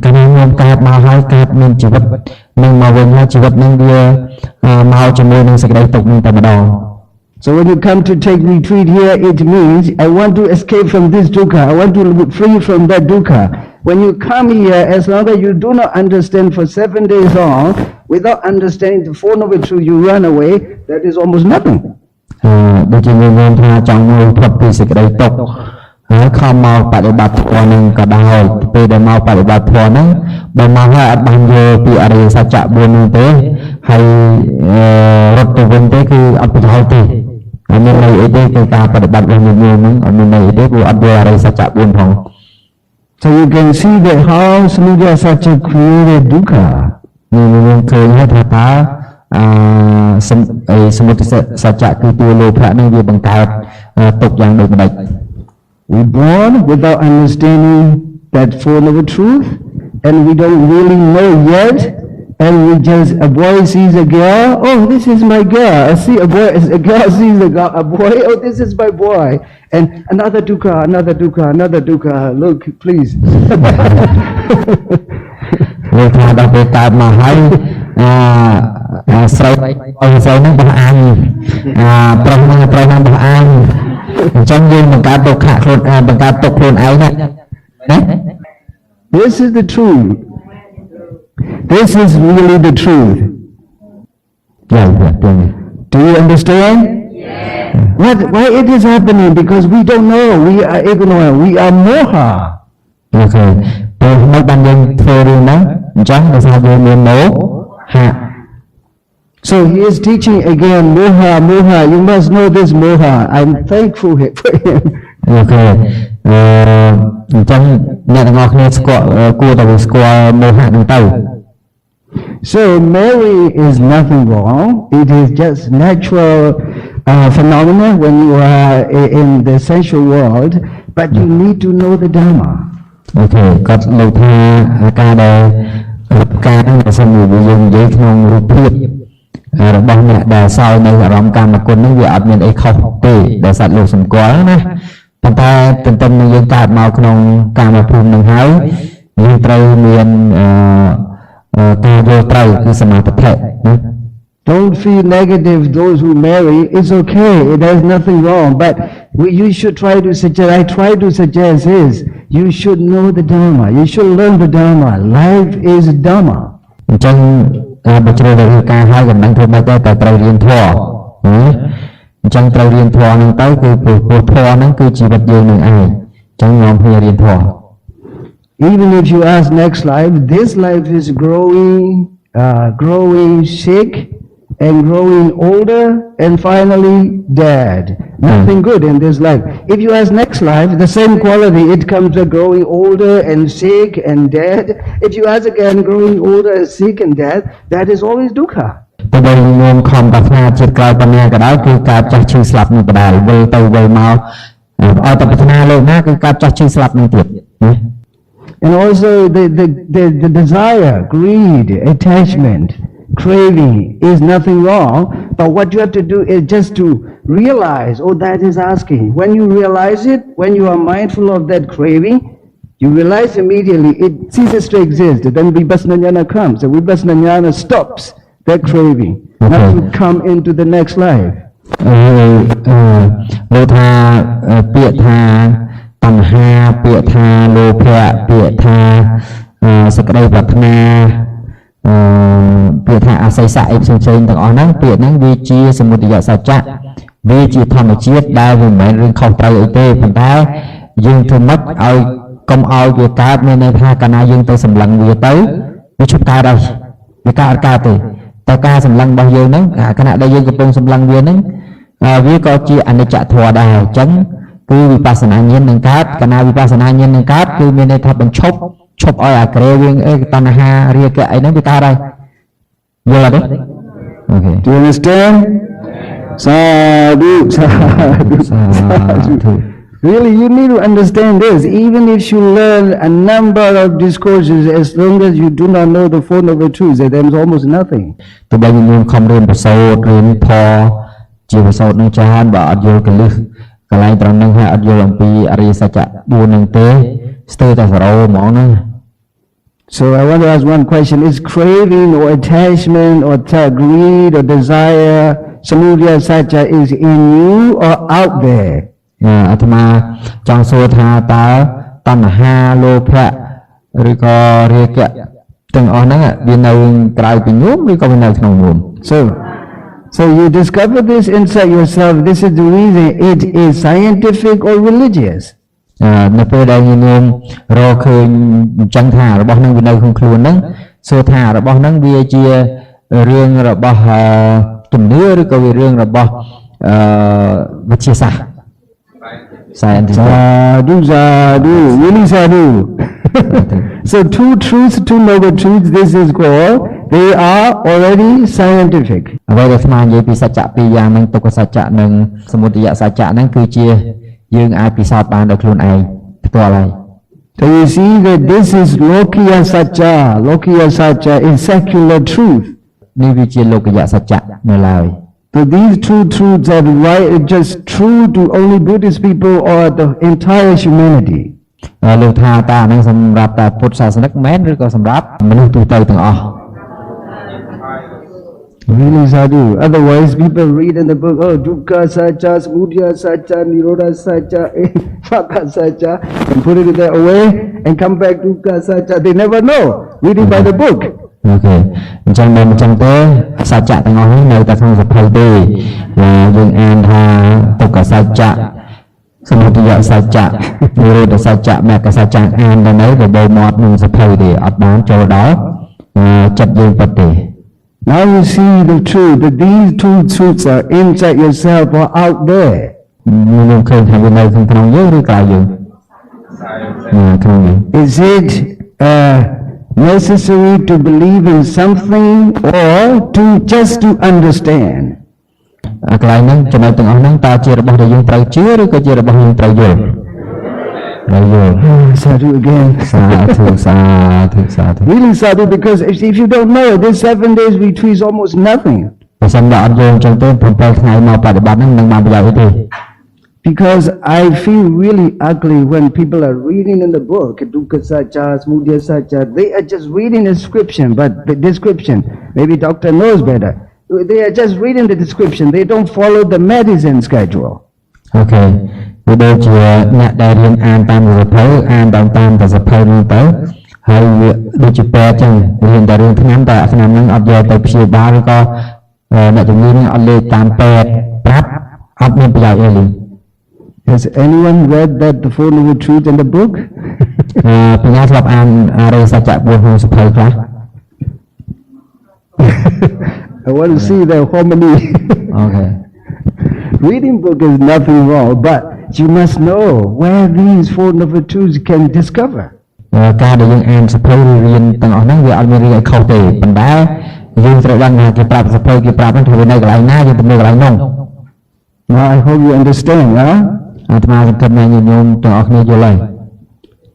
កាលខ្ញុំកើតមកហើយកើតមានជីវិតនឹងមកវិញហើយជីវិតនឹងវាមកជាមួយនឹងសេចក្តីទុក្ខនឹងតែម្ដង So when you come to take retreat here, it means I want to escape from this dukkha. I want to be free from that dukkha. When you come here, as long as you do not understand for 7 days on, without understanding the Four Noble Truths, you run away, that is almost nothing. ដូចជាមានថាចង់មួយផុតពីសេចក្តីទុក្ខហើយខំមកបដិបត្តិធម៌នឹងក៏ដោយពេលដែលមកបដិបត្តិធម៌ហ្នឹងបើមកហើយអត់បានយល់ពីអរិយសច្ចៈ4នេះទេហើយរត់ទៅវិញទេគឺអត់ប្រយោជន៍ទេហើយមានន័យអីទេគឺការបដិបត្តិរបស់យើងហ្នឹងអត់មានន័យអីទេព្រោះអត់យល់អរិយសច្ចៈ4ផង So you can see that how Samudaya Satya created dukkha. យើងឃើញថាតើសមុទិសច្ចៈគឺតួលោភៈនឹងវាបង្កើតទុក្ខយ៉ាងដូចម្ដេច We born without understanding that Four Noble Truth, and we don't really know yet, and we just, a boy sees a girl, oh, this is my girl. A girl sees a boy, oh, this is my boy. And another dukkha, look, please. លោកថាដល់ពេលកើតមកហើយស្រីហ្នឹងបោះអាញប្រុសហ្នឹងបោះអាញអញ្ចឹងយើងបង្កើតទុក្ខខ្លួនបង្កើតទុក្ខខ្លួនឯងណា This is the truth. This is really the truth. Do you understand? Why it is happening? Because we don't know. We are ignorant. We are moha. Okay. ពេលមកបានយើងធ្វើរឿងហ្នឹងអញ្ចឹងដោយសារយើងមានមោហៈ So he is teaching again, moha, you must know this moha. I'm thankful for him. Okay. អញ្ចឹងអ្នកទាំងអស់គ្នាស្គាល់គួរតែស្គាល់មោហៈហ្នឹងទៅ So marry is nothing wrong. It is just natural phenomena when you are in the sensual world, but you need to know the Dhamma. អូខេគាត់លើកថាការដែលហ្នឹងបើសិនជាយើងនិយាយក្នុងរូបភាពរបស់អ្នកដែលសោយនៅអារម្មណ៍កាមគុណហ្នឹងវាអត់មានអីខុសទេដែលសត្វលោកសម្គាល់ណាប៉ុន្តែទន្ទឹមនឹងយើងកើតមកក្នុងកាមភូមិនឹងហើយយើងត្រូវមានការយល់ត្រូវគឺសមាធិណា Don't feel negative. Those who marry, it's okay. There's nothing wrong. But you should try to suggest. I try to suggest is you should know the Dhamma. You should learn the Dhamma. Life is Dhamma. អញ្ចឹងបើជ្រើសរើសការហើយកណ្ដឹងធ្វើម៉េចទៅត្រូវរៀនធម៌អញ្ចឹងត្រូវរៀនធម៌ហ្នឹងទៅគឺព្រោះធម៌ហ្នឹងគឺជីវិតយើងនឹងឯងអញ្ចឹងនាំគ្នារៀនធម៌ Even if you ask next life, this life is growing sick and growing older and finally dead. Nothing good in this life. If you ask next life, the same quality, it comes to growing older and sick and dead. If you ask again, growing older and sick and dead, that is always dukkha. ទៅវិញខ្ញុំខំប្រាថ្នាជាតិក្រោយប៉ុណ្ណាក៏ដោយគឺការចាស់ឈឺស្លាប់នឹងបដាលវិលទៅវិលមកឲ្យតែប្រាថ្នាលើណាគឺការចាស់ឈឺស្លាប់នឹងទៀត And also the desire, greed, attachment, craving is nothing wrong, but what you have to do is just to realize, oh, that is asking. When you realize it, when you are mindful of that craving, you realize immediately it ceases to exist. Then vipassana jnana comes. The vipassana jnana stops that craving, not to come into the next life. លោកថាពាក្យថាតណ្ហាពាក្យថាលោភៈពាក្យថាសក្តីប្រាថ្នាពាក្យថាអាស័យស័កអីផ្សេងៗទាំងអស់ហ្នឹងពាក្យហ្នឹងវាជាសមុទយសច្ចៈវាជាធម្មជាតិដែលវាមិនមែនរឿងខុសត្រូវអីទេប៉ុន្តែយើងធ្វើម៉េចឲ្យកុំឲ្យវាកើតមានន័យថាកាលណាយើងទៅសម្លឹងវាទៅ វាឈប់កើតហើយវាកើតអត់កើតទេតែការសម្លឹងរបស់យើងហ្នឹងខណៈដែលយើងកំពុងសម្លឹងវាហ្នឹងវាក៏ជាអនិច្ចធម៌ដែរអញ្ចឹងគឺវិបស្សនាញាណនឹងកើតកាលណាវិបស្សនាញាណនឹងកើតគឺមានន័យថាបញ្ឈប់ឈប់ឲ្យអាក្រេវិញតណ្ហារាគៈអីហ្នឹងវាកើតហើយយល់អត់ទេអូខេ Do you understand? Sadhu, sadhu, sadhu. Really, you need to understand this. Even if you learn a number of discourses, as long as you do not know the Four Noble Truths, there is almost nothing. ទោះបីយើងខំរៀនប្រសូតរៀនធម៌ជាប្រសូតនឹងចានបើអត់យល់កលឹះកន្លែងត្រង់ហ្នឹងហើយអត់យល់អំពីអរិយសច្ចៈ4ហ្នឹងទេស្ទើរតែ0ហ្មងណា So I want to ask one question. Is craving or attachment or greed or desire, samudaya satcha, is in you or out there? អាត្មាចង់សួរថាតើតណ្ហាលោភៈឬក៏រាគៈទាំងអស់ហ្នឹងវានៅក្រៅពីញោមឬក៏វានៅក្នុងញោម So you discover this inside yourself. This is the reason it is scientific or religious. នៅពេលដែលញោមរកឃើញអញ្ចឹងថារបស់ហ្នឹងវានៅក្នុងខ្លួនហ្នឹងសួរថារបស់ហ្នឹងវាជារឿងរបស់ជំនឿឬក៏វារឿងរបស់វិទ្យាសាស្ត្រ scientific Sadhu, sadhu, really sadhu. So two truths, two noble truths, this is called, they are already scientific. អ្វីដែលស្មាននិយាយពីសច្ចៈពីរយ៉ាងហ្នឹងទុក្ខសច្ចៈនិងសមុទយសច្ចៈហ្នឹងគឺជាយើងអាចពិសោធន៍បានដោយខ្លួនឯងផ្ទាល់ហើយ So you see that this is Lokiya Satcha. Lokiya Satcha is secular truth. នេះវាជាលោកយសច្ចៈនៅឡើយ So these two truths are right, just true to only Buddhist people or the entire humanity. លោកថាតើអាហ្នឹងសម្រាប់តែពុទ្ធសាសនិកមែនឬក៏សម្រាប់មនុស្សទូទៅទាំងអស់ Really sadhu. Otherwise people read in the book, oh, dukkha satcha, samudaya satcha, nirodha satcha, vaka satcha, and put it there away and come back dukkha satcha. They never know, reading by the book. អូខេអញ្ចឹងមិនអញ្ចឹងទេសច្ចៈទាំងអស់នេះនៅតែក្នុងសភៅទេយើងអានថាទុក្ខសច្ចៈសមុទយសច្ចៈនិរោធសច្ចៈមគ្គសច្ចៈអានទៅនៅបបោមាត់ក្នុងសភៅទេអត់បានចូលដល់ចិត្តយើងពិតទេ Now you see the truth, that these two truths are inside yourself or out there. ខ្ញុំឃើញថាវានៅក្នុងយើងឬក្រៅយើងក្នុងយើង Is it necessary to believe in something or to just to understand? កន្លែងហ្នឹងចំណុចទាំងអស់ហ្នឹងតើជារបស់ដែលយើងត្រូវជឿឬក៏ជារបស់យើងត្រូវយល់ Sadhu again. Sadhu. Really sadhu, because if you don't know, this 7 days retreat is almost nothing. បើសិនបើអត់យល់អញ្ចឹងទេ7ថ្ងៃមកបប្រតិបត្តិហ្នឹងនឹងបានប្រយោជន៍អីទេ Because I feel really ugly when people are reading in the book, dukkha satcha, samudaya satcha, they are just reading a description, but the description, maybe doctor knows better. They are just reading the description, they don't follow the medicine schedule. Okay. វាដូចជាអ្នកដែលរៀនអានតាមសភៅអានតាមតែសភៅហ្នឹងទៅហើយវាដូចជាពេទ្យចឹងរៀនតែរឿងថ្នាំតែថ្នាំហ្នឹងអត់យកទៅព្យាបាលឬក៏អ្នកជំងឺហ្នឹងអត់លេខតាមពេទ្យប្រាប់អត់មានប្រយោជន៍អីទេ Has anyone read that the Four Noble Truths in the book? បញ្ញាធ្លាប់អានអរិយសច្ចៈ4ក្នុងសភៅខ្លះ I want to see the harmony. Okay. Reading book is nothing wrong, but you must know where these Four Noble Truths can discover. ការដែលយើងអានសភៅរៀនទាំងអស់ហ្នឹងវាអត់មានរឿងឲ្យខុសទេប៉ុន្តែយើងត្រូវដឹងថាគេប្រាប់សភៅគេប្រាប់ហ្នឹងថាវានៅកន្លែងណាយើងទៅមើលកន្លែងនោះ Now I hope you understand, huh? អាត្មាសង្ឃឹមថាញោមទាំងអស់គ្នាយល់ហើយ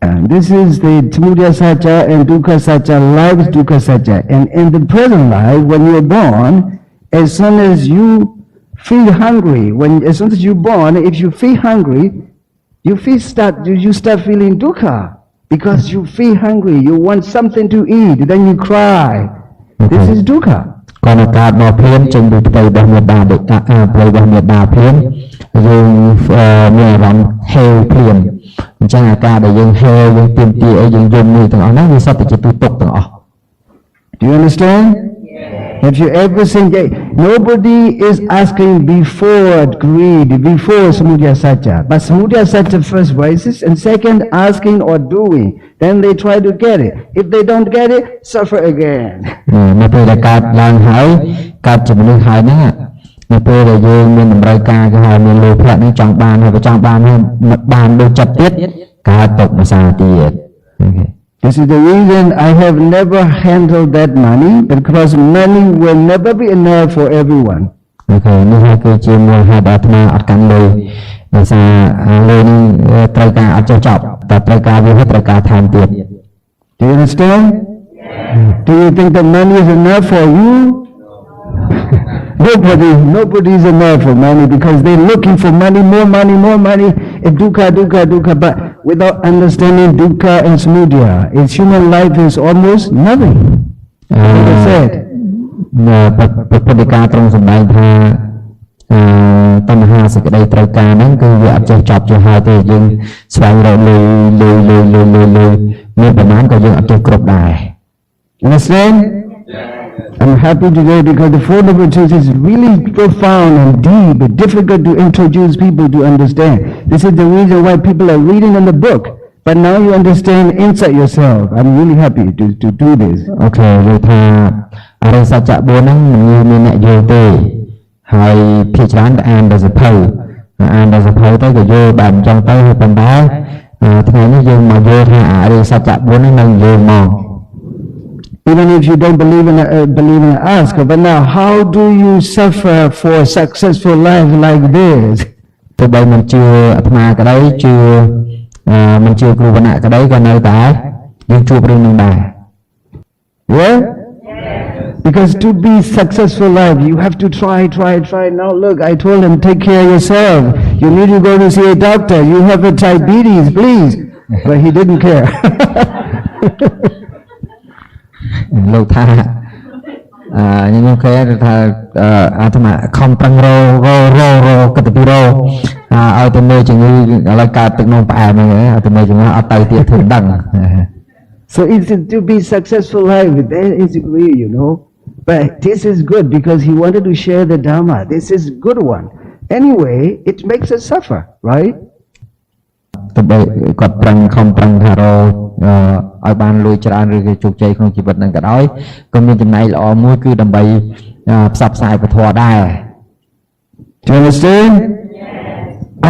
And this is the samudaya satcha and dukkha satcha, life dukkha satcha. And in the present life, when you're born, as soon as you feel hungry, as soon as you're born, if you feel hungry, you start feeling dukkha because you feel hungry. You want something to eat, then you cry. This is dukkha. ก่อนកើតមកភ្លាមចេញពីផ្ទៃរបស់មេដាដូចផ្ទៃរបស់មេដាភ្លាមយើងមានអារម្មណ៍ហេវភ្លាមអញ្ចឹងអាការដែលយើងហេវយើងទាមទារអីយើងយំមួយទាំងអស់ហ្នឹងវាសុទ្ធតែជាទូទុកទាំងអស់ Do you understand? Have you ever seen, nobody is asking before greed, before samudaya satcha. But samudaya satcha first rises and second asking or doing. Then they try to get it. If they don't get it, suffer again. នៅពេលដែលកើតឡើងហើយកើតជាមនុស្សហើយហ្នឹងនៅពេលដែលយើងមានតម្រូវការគេហៅមានលោភៈហ្នឹងចង់បានហើយចង់បានហើយបានដូចចិត្តទៀតកើតទុក្ខម្សាទៀត This is the reason I have never handled that money, because money will never be enough for everyone. អូខេនេះហើយគឺជាមូលហេតុដែលអាត្មាអត់កាន់លុយដោយសារលុយនេះត្រូវការអត់ចុះចប់តែត្រូវការវាត្រូវការថែមទៀត Do you understand? Do you think the money is enough for you? Nobody is enough for money, because they're looking for money, more money. Dukkha, but without understanding dukkha and samudaya, its human life is almost nothing. Like I said. ពុទ្ធិកាត្រង់សម្ដែងថាតណ្ហាសេចក្តីត្រូវការហ្នឹងគឺវាអត់ចេះចប់ជាហើយទេយើងស្វែងរកលុយមានប្រមាណក៏យើងអត់ចេះគ្រប់ដែរ Understand? I'm happy today because the Four Noble Truths is really profound and deep, but difficult to introduce people to understand. This is the reason why people are reading in the book, but now you understand inside yourself. I'm really happy to do this. អូខេនិយាយថាអរិយសច្ចៈ4ហ្នឹងមិនមានអ្នកយល់ទេហើយភាគច្រើនតែអានដល់សភៅទៅក៏យល់បែបអញ្ចឹងទៅហើយប៉ុន្តែថ្ងៃនេះយើងមកយល់ថាអរិយសច្ចៈ4ហ្នឹងនឹងយល់មក Even if you don't believe in ask, but now how do you suffer for a successful life like this? ទោះបីមិនជឿអាត្មាក្តីជឿមិនជឿគ្រូវណ្ណៈក្តីក៏នៅតែយើងជួបរឿងនឹងដែរ Yeah? Because to be successful life, you have to try. Now look, I told him, take care of yourself. You need to go to see a doctor. You have a diabetes, please. But he didn't care. លោកថាខ្ញុំគេថាអាត្មាខំប្រឹងរកគិតពីរោឲ្យទៅមើលជំងឺឥឡូវកើតទឹកនោមផ្អែមហ្នឹងឲ្យទៅមើលជំងឺអត់ទៅទៀតធ្វើដឹង So it's to be successful life, that is real, you know. But this is good because he wanted to share the Dharma. This is good one. Anyway, it makes us suffer, right? ទៅបីគាត់ខំប្រឹងថារកឲ្យបានលុយច្រើនឬក៏ជោគជ័យក្នុងជីវិតហ្នឹងក៏ដោយក៏មានចំណែកល្អមួយគឺដើម្បីផ្សព្វផ្សាយពធដែរ Do you understand?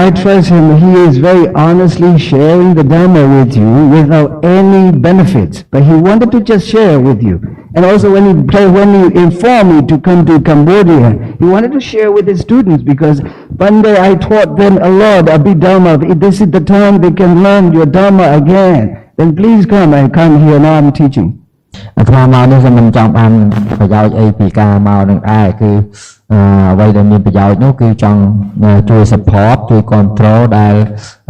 I trust him. He is very honestly sharing the Dharma with you without any benefits. But he wanted to just share with you. And also when he informed me to come to Cambodia, he wanted to share with his students because one day I taught them a lot, Abhidharma. If this is the time they can learn your Dharma again, then please come. I come here, now I'm teaching. អាត្មាមកនេះខ្ញុំមិនចង់បានប្រយោជន៍អីពីការមកនឹងដែរគឺអ្វីដែលមានប្រយោជន៍នោះគឺចង់ជួយ support ជួយ control ដែល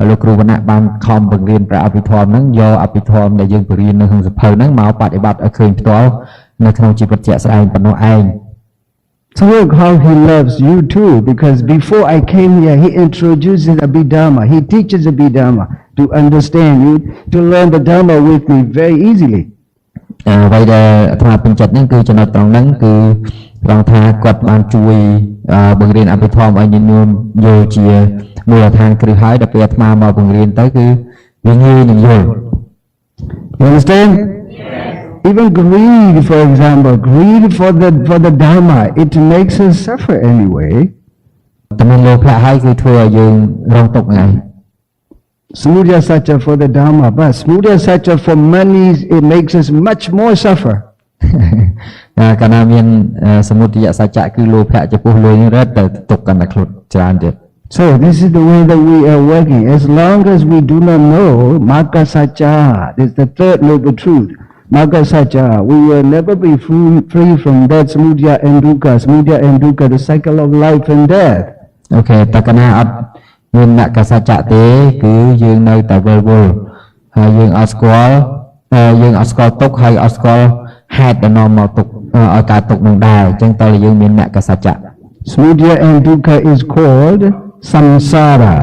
លោកគ្រូវណ្ណៈបានខំបង្រៀនព្រះអភិធម្មហ្នឹងយកអភិធម្មដែលយើងបរៀននៅក្នុងសភៅហ្នឹងមកបប្រតិបត្តិឲ្យឃើញផ្ទាល់នៅក្នុងជីវិតជាក់ស្ដែងប៉ុណ្ណោះឯង So look how he loves you too, because before I came here, he introduces Abhidharma. He teaches Abhidharma to understand you, to learn the Dharma with me very easily. អ្វីដែលអាត្មាពេញចិត្តហ្នឹងគឺចំណុចត្រង់ហ្នឹងគឺត្រង់ថាគាត់បានជួយបង្រៀនអភិធម្មឲ្យញាតិញោមយល់ជាមូលដ្ឋានគ្រឹះហើយដល់ពេលអាត្មាមកបង្រៀនទៅគឺវាងាយនឹងយល់ You understand? Even greed, for example, greed for the Dharma, it makes us suffer anyway. តែមានលោភៈហើយគឺធ្វើឲ្យយើងរងទុក្ខហ្នឹង Samudaya Satcha for the Dharma, but Samudaya Satcha for money, it makes us much more suffer. កាលណាមានសមុទយសច្ចៈគឺលោភៈចំពោះលុយនេះរត់ទៅទុកកាន់តែខ្លួនច្រើនទៀត So this is the way that we are working. As long as we do not know Magga Satcha, this is the third noble truth. Magga Satcha, we will never be free from that samudaya and dukkha, the cycle of life and death. អូខេតើកាលណាអត់មានមគ្គសច្ចៈទេគឺយើងនៅតែវិលវល់ហើយយើងអត់ស្គាល់ទុក្ខហើយអត់ស្គាល់ហេតុដែលនាំមកទុក្ខឲ្យកើតទុក្ខនឹងដែរអញ្ចឹងតើយើងមានមគ្គសច្ចៈ Samudaya and dukkha is called samsara.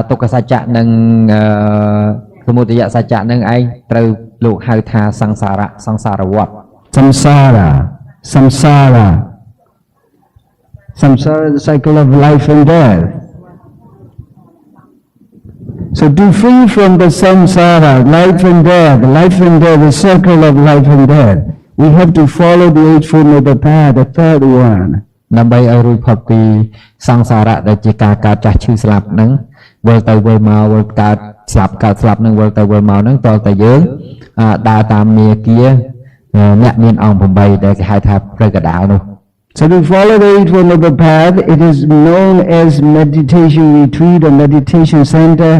ទុក្ខសច្ចៈនិងសមុទយសច្ចៈនឹងឯងត្រូវលោកហៅថាសង្សារវដ្ត Samsara. samsara. Samsara is the cycle of life and death. So to free from the samsara, life and death, the circle of life and death, we have to follow the Eightfold Noble Path, the third one. ដើម្បីឲ្យរួចផុតពីសង្សារៈដែលជាការកើតចាស់ឈឺស្លាប់ហ្នឹងវិលទៅវិលមកវិលកើតស្លាប់ហ្នឹងវិលទៅវិលមកហ្នឹងតើតែយើងដើរតាមមាគ៌ាអ្នកមានអង្គ8ដែលគេហៅថាព្រៃកដាលនោះ So to follow the Eightfold Noble Path, it is known as meditation retreat or meditation center.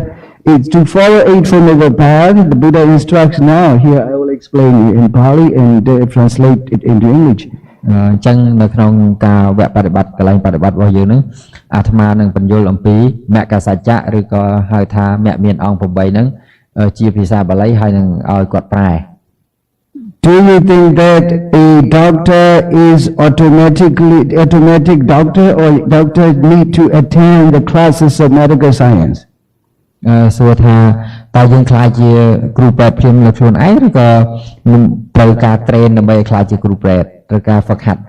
It's to follow Eightfold Noble Path. The Buddha instructs now. Here I will explain in Pali and translate it into English. អញ្ចឹងនៅក្នុងការវគ្គបប្រតិបត្តិកន្លែងបប្រតិបត្តិរបស់យើងហ្នឹងអាត្មានឹងបញ្យល់អំពីមគ្គសច្ចៈឬក៏ហៅថាមគ្គមានអង្គ8ហ្នឹងជាភាសាបាលីហើយនឹងឲ្យគាត់ប្រែ Do you think that a doctor is automatic doctor or doctor need to attend the classes of medical science? សួរថាតើយើងខ្លាចជាគ្រូពេទ្យភ្លាមលើខ្លួនឯងឬក៏ត្រូវការ train ដើម្បីខ្លាចជាគ្រូពេទ្យត្រូវការហ្វឹកហាត់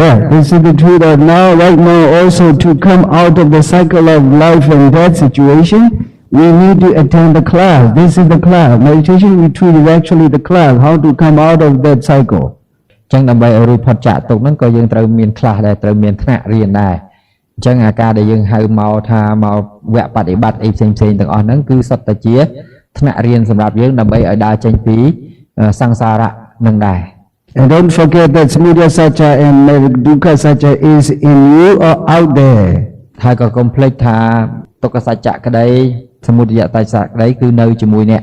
Yeah, this is the truth that now, right now, also to come out of the cycle of life and death situation, we need to attend the class. This is the class. Meditation retreat is actually the class, how to come out of that cycle. អញ្ចឹងដើម្បីឲ្យរួចផុតចាកទុកហ្នឹងក៏យើងត្រូវមាន class ដែលត្រូវមានថ្នាក់រៀនដែរអញ្ចឹងអាការដែលយើងហៅមកថាមកវគ្គបប្រតិបត្តិអីផ្សេងៗទាំងអស់ហ្នឹងគឺសុទ្ធតែជាថ្នាក់រៀនសម្រាប់យើងដើម្បីឲ្យដើរចេញពីសង្សារៈនឹងដែរ And don't forget that Samudaya Satcha and Dukkha Satcha is in you or out there. ហើយក៏កុំភ្លេចថាទុក្ខសច្ចៈក្តីសមុទយតសច្ចៈក្តីគឺនៅជាមួយអ្នក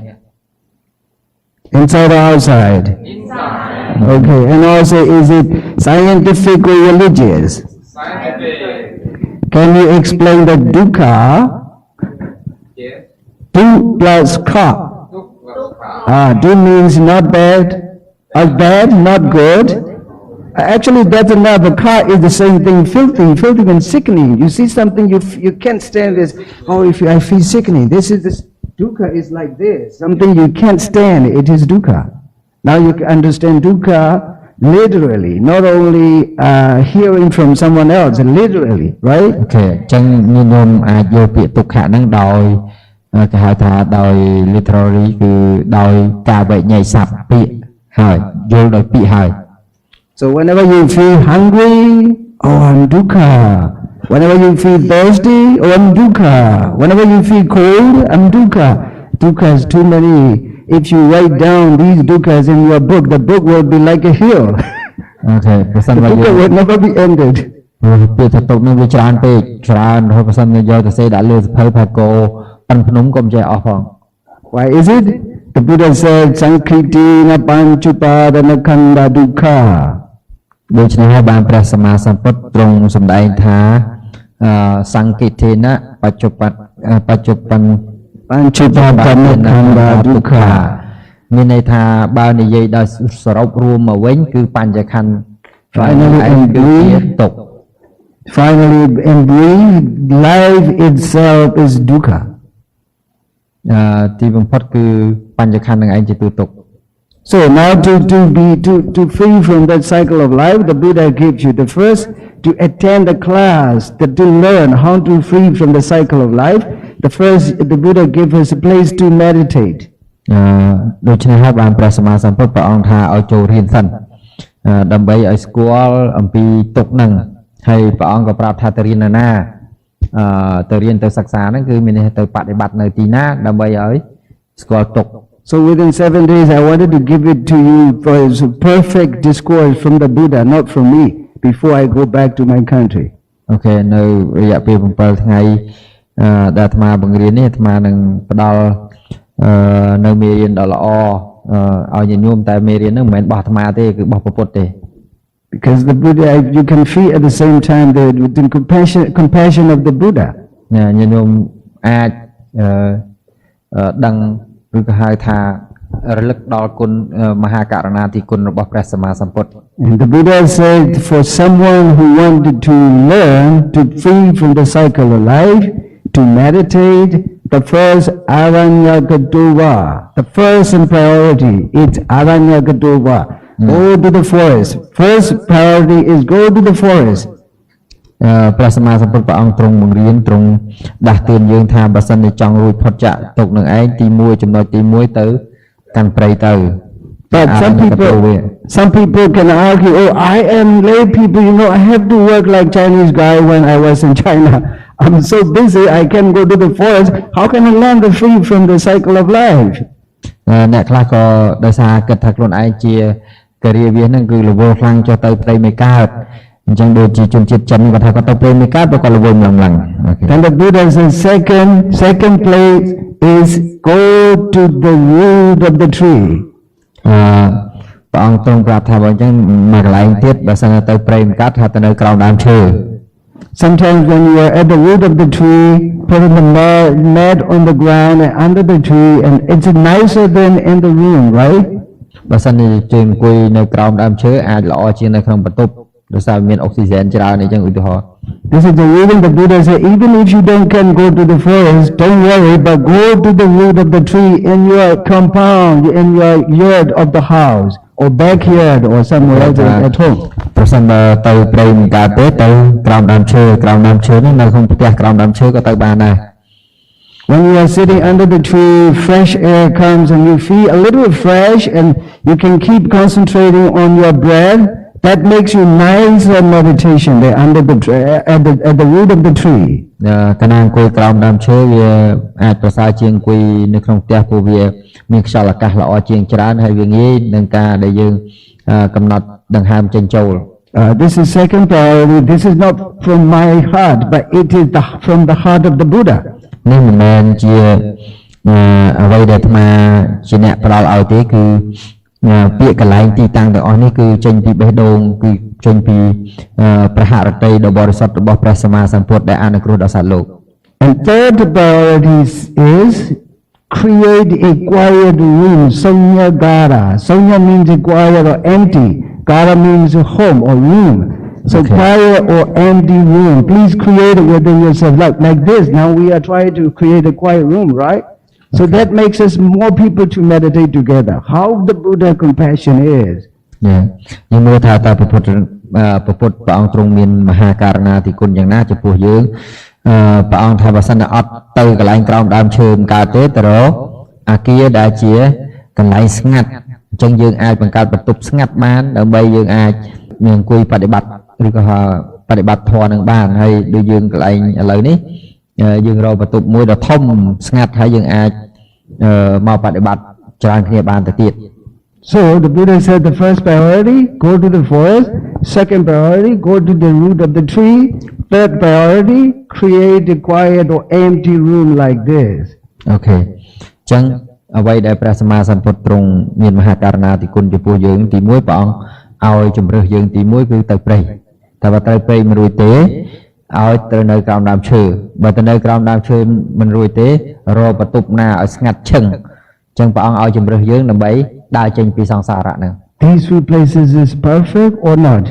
Inside or outside? Inside. Okay, and also is it scientific or religious? Scientific. Can you explain the dukkha? Yes. Du plus ka. Du means not bad, or bad, not good. Actually, that's enough. A car is the same thing, filthy and sickening. You see something, you can't stand this. Oh, I feel sickening. This dukkha is like this. Something you can't stand, it is dukkha. Now you can understand dukkha literally, not only hearing from someone else, literally, right? Okay, អញ្ចឹងញោមអាចយកពាក្យទុក្ខៈហ្នឹងដោយគេហៅថាដោយ literally គឺដោយការវិញ្ញាយស័ព្ទពាក្យហើយយល់ដោយពាក្យហើយ So whenever you feel hungry, oh, I'm dukkha. Whenever you feel thirsty, oh, I'm dukkha. Whenever you feel cold, I'm dukkha. Dukkha is too many. If you write down these dukkhas in your book, the book will be like a hill. Okay, the dukkha will never be ended. ពាក្យថាទុកនឹងវាច្រើនពេកច្រើនហើយបើសិនយកទៅសេដាក់លើសភៅផាកោប៉ាន់ភ្នំក៏មិនចេះអស់ផង Why is it? The Buddha said, Sankritina panchupadana khanda dukkha. ដូច្នេះហើយបានព្រះសម្មាសម្ពុទ្ធទ្រង់សម្ដែងថាសង្ឃិធេនៈបច្ចុប្បន្នpanchupadana khanda dukkha មានន័យថាបើនិយាយដោយសរុបរួមមកវិញគឺបញ្ញខណ្ឌ Finally in brief, life itself is dukkha. ទីបំផុតគឺបញ្ញខណ្ឌនឹងឯងជាទូទុក្ខ So now to free from that cycle of life, the Buddha gives you the first to attend the class, to learn how to free from the cycle of life. The first, the Buddha gives us a place to meditate. ដូច្នេះហើយបានព្រះសម្មាសម្ពុទ្ធព្រះអង្គថាឲ្យចូលរៀនសិនដើម្បីឲ្យស្គាល់អំពីទុក្ខហ្នឹងហើយព្រះអង្គក៏ប្រាប់ថាទៅរៀននៅណាទៅរៀនទៅសិក្សាហ្នឹងគឺមានន័យទៅបប្រតិបត្តិនៅទីណាដើម្បីឲ្យស្គាល់ទុក្ខ So within 7 days, I wanted to give it to you for a perfect discourse from the Buddha, not from me, before I go back to my country. Okay, នៅរយៈពេល7ថ្ងៃដែលអាត្មាបង្រៀននេះអាត្មានឹងផ្ដល់នៅមេរៀនដ៏ល្អឲ្យញាតិញោមតែមេរៀនហ្នឹងមិនមែនរបស់អាត្មាទេគឺរបស់ព្រះពុទ្ធទេ Because the Buddha, you can feel at the same time the compassion of the Buddha. ញាតិញោមអាចដឹងឬក៏ហៅថារលឹកដល់គុណមហាករុណាធិគុណរបស់ព្រះសម្មាសម្ពុទ្ធ And the Buddha said for someone who wanted to learn to free from the cycle of life, to meditate, the first Aranyakatova, the first in priority, it's Aranyakatova. Go to the forest. First priority is go to the forest. ព្រះសម្មាសម្ពុទ្ធព្រះអង្គទ្រង់បង្រៀនទ្រង់ដាស់តឿនយើងថាបើសិនជាចង់រួចផុតចាកទុក្ខនឹងឯងទី1ចំណុចទី1ទៅកាន់ព្រៃទៅ But some people can argue, oh, I am lay people, you know, I have to work like Chinese guy when I was in China. I'm so busy, I can't go to the forest. How can I learn the free from the cycle of life? អ្នកខ្លះក៏ដោយសារគិតថាខ្លួនឯងជាការីវាហ្នឹងគឺរវល់ខ្លាំងចុះទៅព្រៃមិនកើតអញ្ចឹងដូចជាជនជាតិចិនគាត់ថាគាត់ទៅព្រៃមិនកើតក៏រវល់ឡើង Then the Buddha says second place is go to the root of the tree. ព្រះអង្គទ្រង់ប្រាប់ថាបើអញ្ចឹងមកកន្លែងទៀតបើសិនទៅព្រៃមិនកើតថាទៅនៅក្រោមដើមឈើ Sometimes when you are at the root of the tree, put in the mat on the ground and under the tree, and it's nicer than in the room, right? បើសិនជាជើងអង្គុយនៅក្រោមដើមឈើអាចល្អជាងនៅក្នុងបន្ទប់ដោយសារមានអុកស៊ីហ្សែនច្រើនអញ្ចឹងឧទាហរណ៍ This is the reason the Buddha said, even if you can go to the forest, don't worry, but go to the root of the tree in your compound, in your yard of the house, or backyard, or somewhere else at home. ប្រសិនបើទៅព្រៃមិនកើតទេទៅក្រោមដើមឈើនេះនៅក្នុងផ្ទះក្រោមដើមឈើក៏ទៅបានដែរ When you are sitting under the tree, fresh air comes and you feel a little fresh and you can keep concentrating on your breath. That makes you nice meditation there under the at the root of the tree. កាលណាអង្គុយក្រោមដើមឈើវាអាចប្រសើរជាងអង្គុយនៅក្នុងផ្ទះព្រោះវាមានខ្យល់អាកាសល្អជាងច្រើនហើយវាងាយនឹងការដែលយើងកំណត់ដង្ហើមចេញចូល This is second priority. This is not from my heart, but it is from the heart of the Buddha. នេះមិនមែនជាអ្វីដែលអាត្មាជាអ្នកផ្ដល់ឲ្យទេគឺពាក្យកន្លែងទីតាំងទាំងអស់នេះគឺចេញពីបេះដូងគឺចេញពីព្រះហឫទ័យដ៏បរិសុទ្ធរបស់ព្រះសម្មាសម្ពុទ្ធដែលអនុគ្រោះដល់សត្វលោក And third priority is create a quiet room, Sonya Gara. Sonya means quiet or empty. Gara means home or room. So quiet or empty room. Please create it within yourself like this. Now we are trying to create a quiet room, right? So that makes us more people to meditate together. How the Buddha compassion is. យើងមើលថាតើព្រះពុទ្ធព្រះអង្គទ្រង់មានមហាករណាធិគុណយ៉ាងណាចំពោះយើងព្រះអង្គថាបើសិនតែអត់ទៅកន្លែងក្រោមដើមឈើមិនកើតទេទៅរកអាគារដែលជាកន្លែងស្ងាត់អញ្ចឹងយើងអាចបង្កើតបន្ទប់ស្ងាត់បានដើម្បីយើងអាចមានអង្គុយបដិបត្តិឬក៏បដិបត្តិធម៌នឹងបានហើយដូចយើងកន្លែងឥឡូវនេះយើងរកបន្ទប់មួយដ៏ធំស្ងាត់ហើយយើងអាចមកបដិបត្តិច្រើនគ្នាបានទៅទៀត So the Buddha said the first priority, go to the forest. Second priority, go to the root of the tree. Third priority, create a quiet or empty room like this. Okay. អញ្ចឹងអ្វីដែលព្រះសម្មាសម្ពុទ្ធទ្រង់មានមហាករណាធិគុណចំពោះយើងទី1ព្រះអង្គឲ្យជំរើសយើងទី1គឺទៅព្រៃតែបើត្រូវព្រៃមិនរួចទេឲ្យទៅនៅក្រោមដើមឈើបើទៅនៅក្រោមដើមឈើមិនរួចទេរកបន្ទប់ណាឲ្យស្ងាត់ឈឹងអញ្ចឹងព្រះអង្គឲ្យជំរើសយើងដើម្បីដើរចេញពីសង្សារៈហ្នឹង These three places is perfect or not?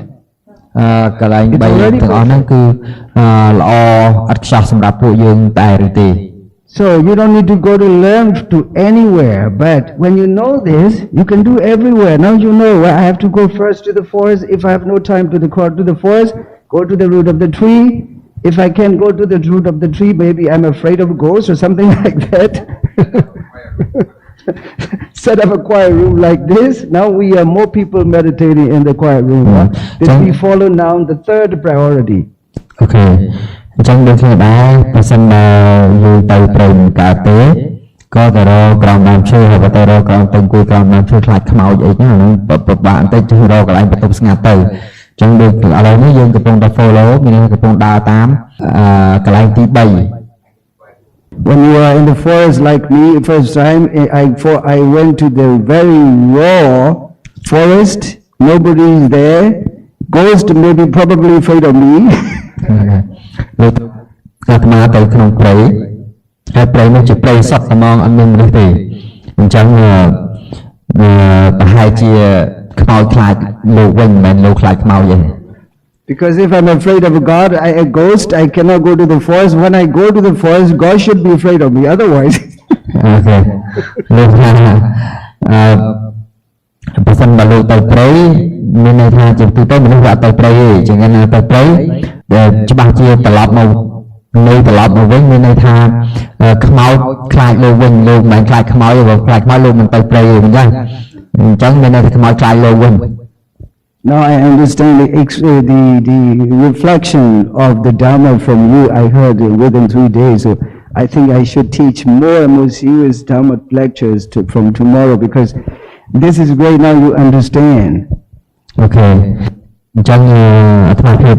កន្លែង3ទាំងអស់ហ្នឹងគឺល្អឥតខ្ចោះសម្រាប់ពួកយើងតែឬទេ So you don't need to go to learn to anywhere, but when you know this, you can do everywhere. Now you know where I have to go first to the forest. If I have no time to the forest, go to the root of the tree. If I can't go to the root of the tree, maybe I'm afraid of ghosts or something like that. Set up a quiet room like this. Now we are more people meditating in the quiet room. Then we follow now the third priority. Okay. អញ្ចឹងដូចគ្នាដែរបើសិនបើយើងទៅព្រៃមិនកើតទេក៏ទៅរកក្រោមដើមឈើហើយទៅរកក្រោមទៅអង្គុយក្រោមដើមឈើខ្លាចខ្មោចអីហ្នឹងអានោះពិបាកបន្តិចទៅរកកន្លែងបន្ទប់ស្ងាត់ទៅអញ្ចឹងដូចឥឡូវនេះយើងកំពុងតែ follow មានកំពុងដើរតាមកន្លែងទី3 When you are in the forest like me, first time I went to the very raw forest. Nobody is there. Ghost may be probably afraid of me. ដូចអាត្មាទៅក្នុងព្រៃហើយព្រៃនោះជាព្រៃសុទ្ធតែមកអត់មានមនុស្សទេអញ្ចឹងប្រហែលជាខ្មោចខ្លាចលោកវិញមិនមែនលោកខ្លាចខ្មោចទេ Because if I'm afraid of a ghost, I cannot go to the forest. When I go to the forest, God should be afraid of me. Otherwise, Okay. លោកថា ប្រសិនបើលោកទៅព្រៃមានន័យថាជាទូទៅមនុស្សអត់ទៅព្រៃទេចឹងណាទៅព្រៃច្បាស់ជាត្រឡប់មកវិញមានន័យថាខ្មោចខ្លាចលោកវិញលោកមិនខ្លាចខ្មោចទេខ្លាចខ្មោចលោកមិនទៅព្រៃទេអញ្ចឹងមានន័យថាខ្មោចខ្លាចលោកវិញ Now I understand the reflection of the Dharma from you. I heard within 3 days. So I think I should teach more and more serious Dharma lectures from tomorrow because this is great. Now you understand. Okay. អញ្ចឹងអាត្មាភាព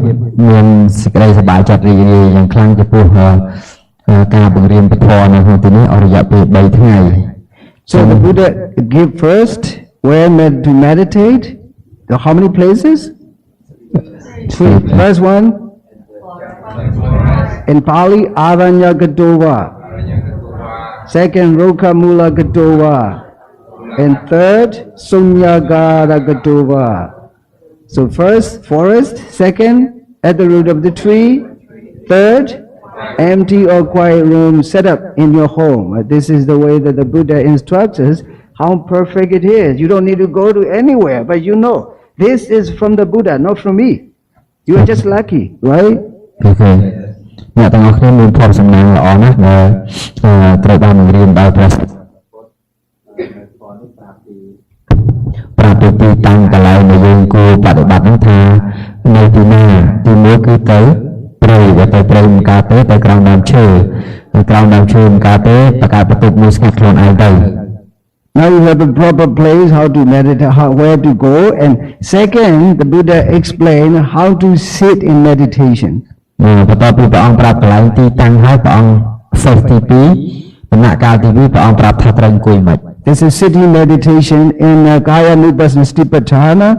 មានសេចក្តីសប្បាយចិត្តរីករាយយ៉ាងខ្លាំងចំពោះការបង្រៀនពធនៅក្នុងទីនេះអស់រយៈពេល3ថ្ងៃ So the Buddha gave first where to meditate. How many places? 3. First one in Pali Aranyakatova. Second Rokamulakatova. And third Sunyagarakatova. So first forest, second at the root of the tree, third empty or quiet room set up in your home. This is the way that the Buddha instructs us how perfect it is. You don't need to go to anywhere, but you know this is from the Buddha, not from me. You are just lucky, right? Okay. អ្នកទាំងអស់គ្នាមានភ័ព្វសំណាងល្អណាស់ដែលត្រូវបានបង្រៀនដោយព្រះប្រាប់ពីទីតាំងកន្លែងដែលយើងគួរបដិបត្តិនោះថានៅទីណាទីមួយគឺទៅព្រៃទៅព្រៃមិនកើតទេទៅក្រោមដើមឈើក្រោមដើមឈើមិនកើតទេបកកើតបន្ទប់មួយស្ងាត់ខ្លួនឯងទៅ Now you have a proper place how to meditate, where to go, and second, the Buddha explained how to sit in meditation. បន្ទាប់ពីព្រះអង្គប្រាប់កន្លែងទីតាំងហើយព្រះអង្គសិស្សទី2ដំណាក់កាលទី2ព្រះអង្គប្រាប់ថាត្រូវអង្គុយមិន This is sitting meditation in Kayanupasanastipatthana,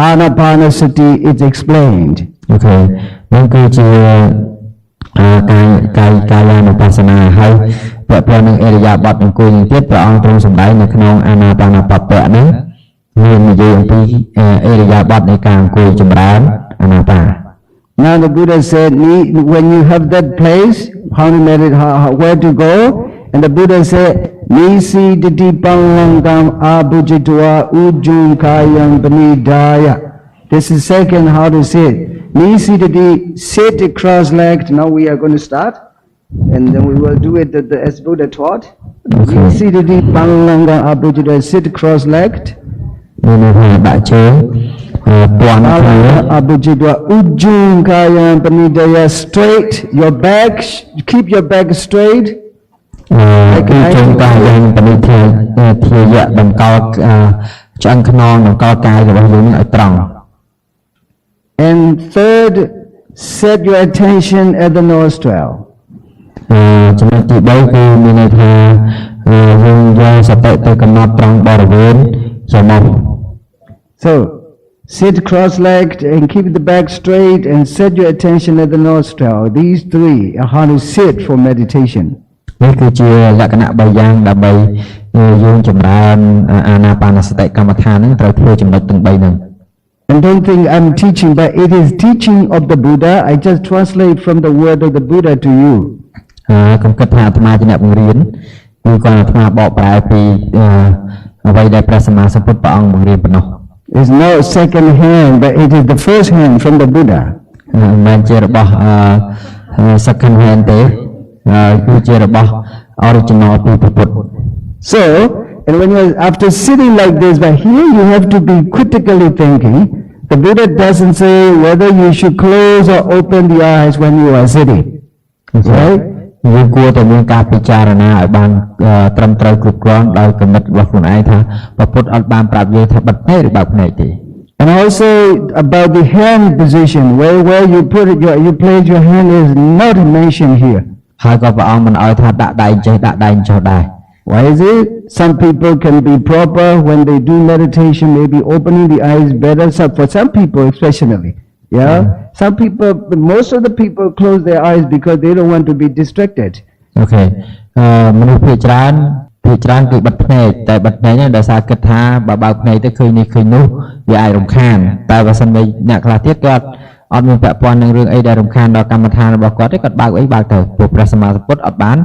Anapanasati is explained. Okay. នោះគឺជាកាយានុបស្សនាហើយពាក់ព័ន្ធនឹងអរិយាបថអង្គុយនេះទៀតព្រះអង្គទ្រង់សម្ដែងនៅក្នុងអានាបានបពៈហ្នឹងមាននិយាយអំពីអរិយាបថនៃការអង្គុយចម្រើនអានាបា Now the Buddha said, when you have that place, how to meditate, where to go, and the Buddha said, Nisi diti pangangam abhujitwa ujjum kayam panidaya. This is second how to sit. Nisi diti, sit cross-legged. Now we are going to start. And then we will do it as Buddha taught. Nisi diti pangangam abhujitwa, sit cross-legged. Abhujitwa ujjum kayam panidaya, straight. Your back, keep your back straight. គឺជើងកាយយ៉ាងបនិធាធាយៈបង្កល់ឆ្អឹងខ្នងបង្កល់កាយរបស់យើងឲ្យត្រង់ And third, set your attention at the nostril. ចំណុចទី3គឺមានន័យថាយើងយកសតិទៅកំណត់ត្រង់បរិវេណច្រមុះ So sit cross-legged and keep the back straight and set your attention at the nostril. These 3 are how to sit for meditation. នេះគឺជាលក្ខណៈ3យ៉ាងដើម្បីយើងចម្រើនអានាបានសតិកម្មដ្ឋានហ្នឹងត្រូវធ្វើចំណុចទាំង3ហ្នឹង And don't think I'm teaching, but it is teaching of the Buddha. I just translate from the word of the Buddha to you. កុំគិតថាអាត្មាជាអ្នកបង្រៀនគឺគាត់អាត្មាបកប្រែពីអ្វីដែលព្រះសម្មាសម្ពុទ្ធព្រះអង្គបង្រៀនប៉ុណ្ណោះ It's no second hand, but it is the first hand from the Buddha. មិនជារបស់ second hand ទេគឺជារបស់ original ពីព្រះពុទ្ធ So, and when you after sitting like this, but here you have to be critically thinking. The Buddha doesn't say whether you should close or open the eyes when you are sitting. Right? យើងគួរតែមានការពិចារណាឲ្យបានត្រឹមត្រូវគ្រប់គ្រាន់ដោយគំនិតរបស់ខ្លួនឯងថាព្រះពុទ្ធអត់បានប្រាប់យើងថាបិទភ្នែកឬបើកភ្នែកទេ And also about the hand position, where you put it, you place your hand is not mentioned here. ហើយក៏ព្រះអង្គមិនឲ្យថាដាក់ដៃចេះដាក់ដៃចុះដែរ Why is it? Some people can be proper when they do meditation, maybe opening the eyes better. So for some people especially, yeah. Some people, most of the people close their eyes because they don't want to be distracted. Okay. មនុស្សភាគច្រើនគឺបិទភ្នែកតែបិទភ្នែកហ្នឹងដោយសារគិតថាបើបើកភ្នែកទៅឃើញនេះឃើញនោះវាអាចរំខានតែបើសិនជាអ្នកខ្លះទៀតគាត់អត់មានពាក់ព័ន្ធនឹងរឿងអីដែលរំខានដល់កម្មដ្ឋានរបស់គាត់ទេគាត់បើកអីបើកទៅព្រោះព្រះសម្មាសម្ពុទ្ធអត់បាន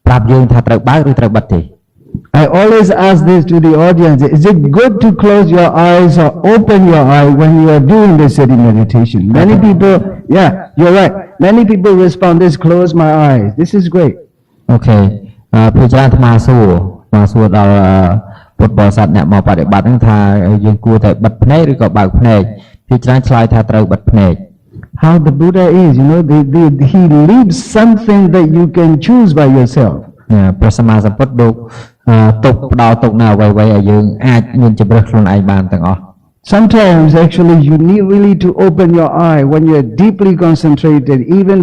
ប្រាប់យើងថាត្រូវបើកឬត្រូវបិទទេ I always ask this to the audience. Is it good to close your eyes or open your eye when you are doing the sitting meditation? Many people, yeah, you're right. Many people respond this, close my eyes. This is great. អូខេភាគច្រើនអាត្មាសួរដល់ពុទ្ធបរិស័ទអ្នកមកបដិបត្តិហ្នឹងថាយើងគួរតែបិទភ្នែកឬក៏បើកភ្នែកភាគច្រើនឆ្លើយថាត្រូវបិទភ្នែក How the Buddha is, he leaves something that you can choose by yourself. ព្រះសម្មាសម្ពុទ្ធលោកទុកផ្ដល់ទុកនៅអ្វីៗឲ្យយើងអាចមានជំរើសខ្លួនឯងបានទាំងអស់ Sometimes actually you need really to open your eye when you're deeply concentrated. Even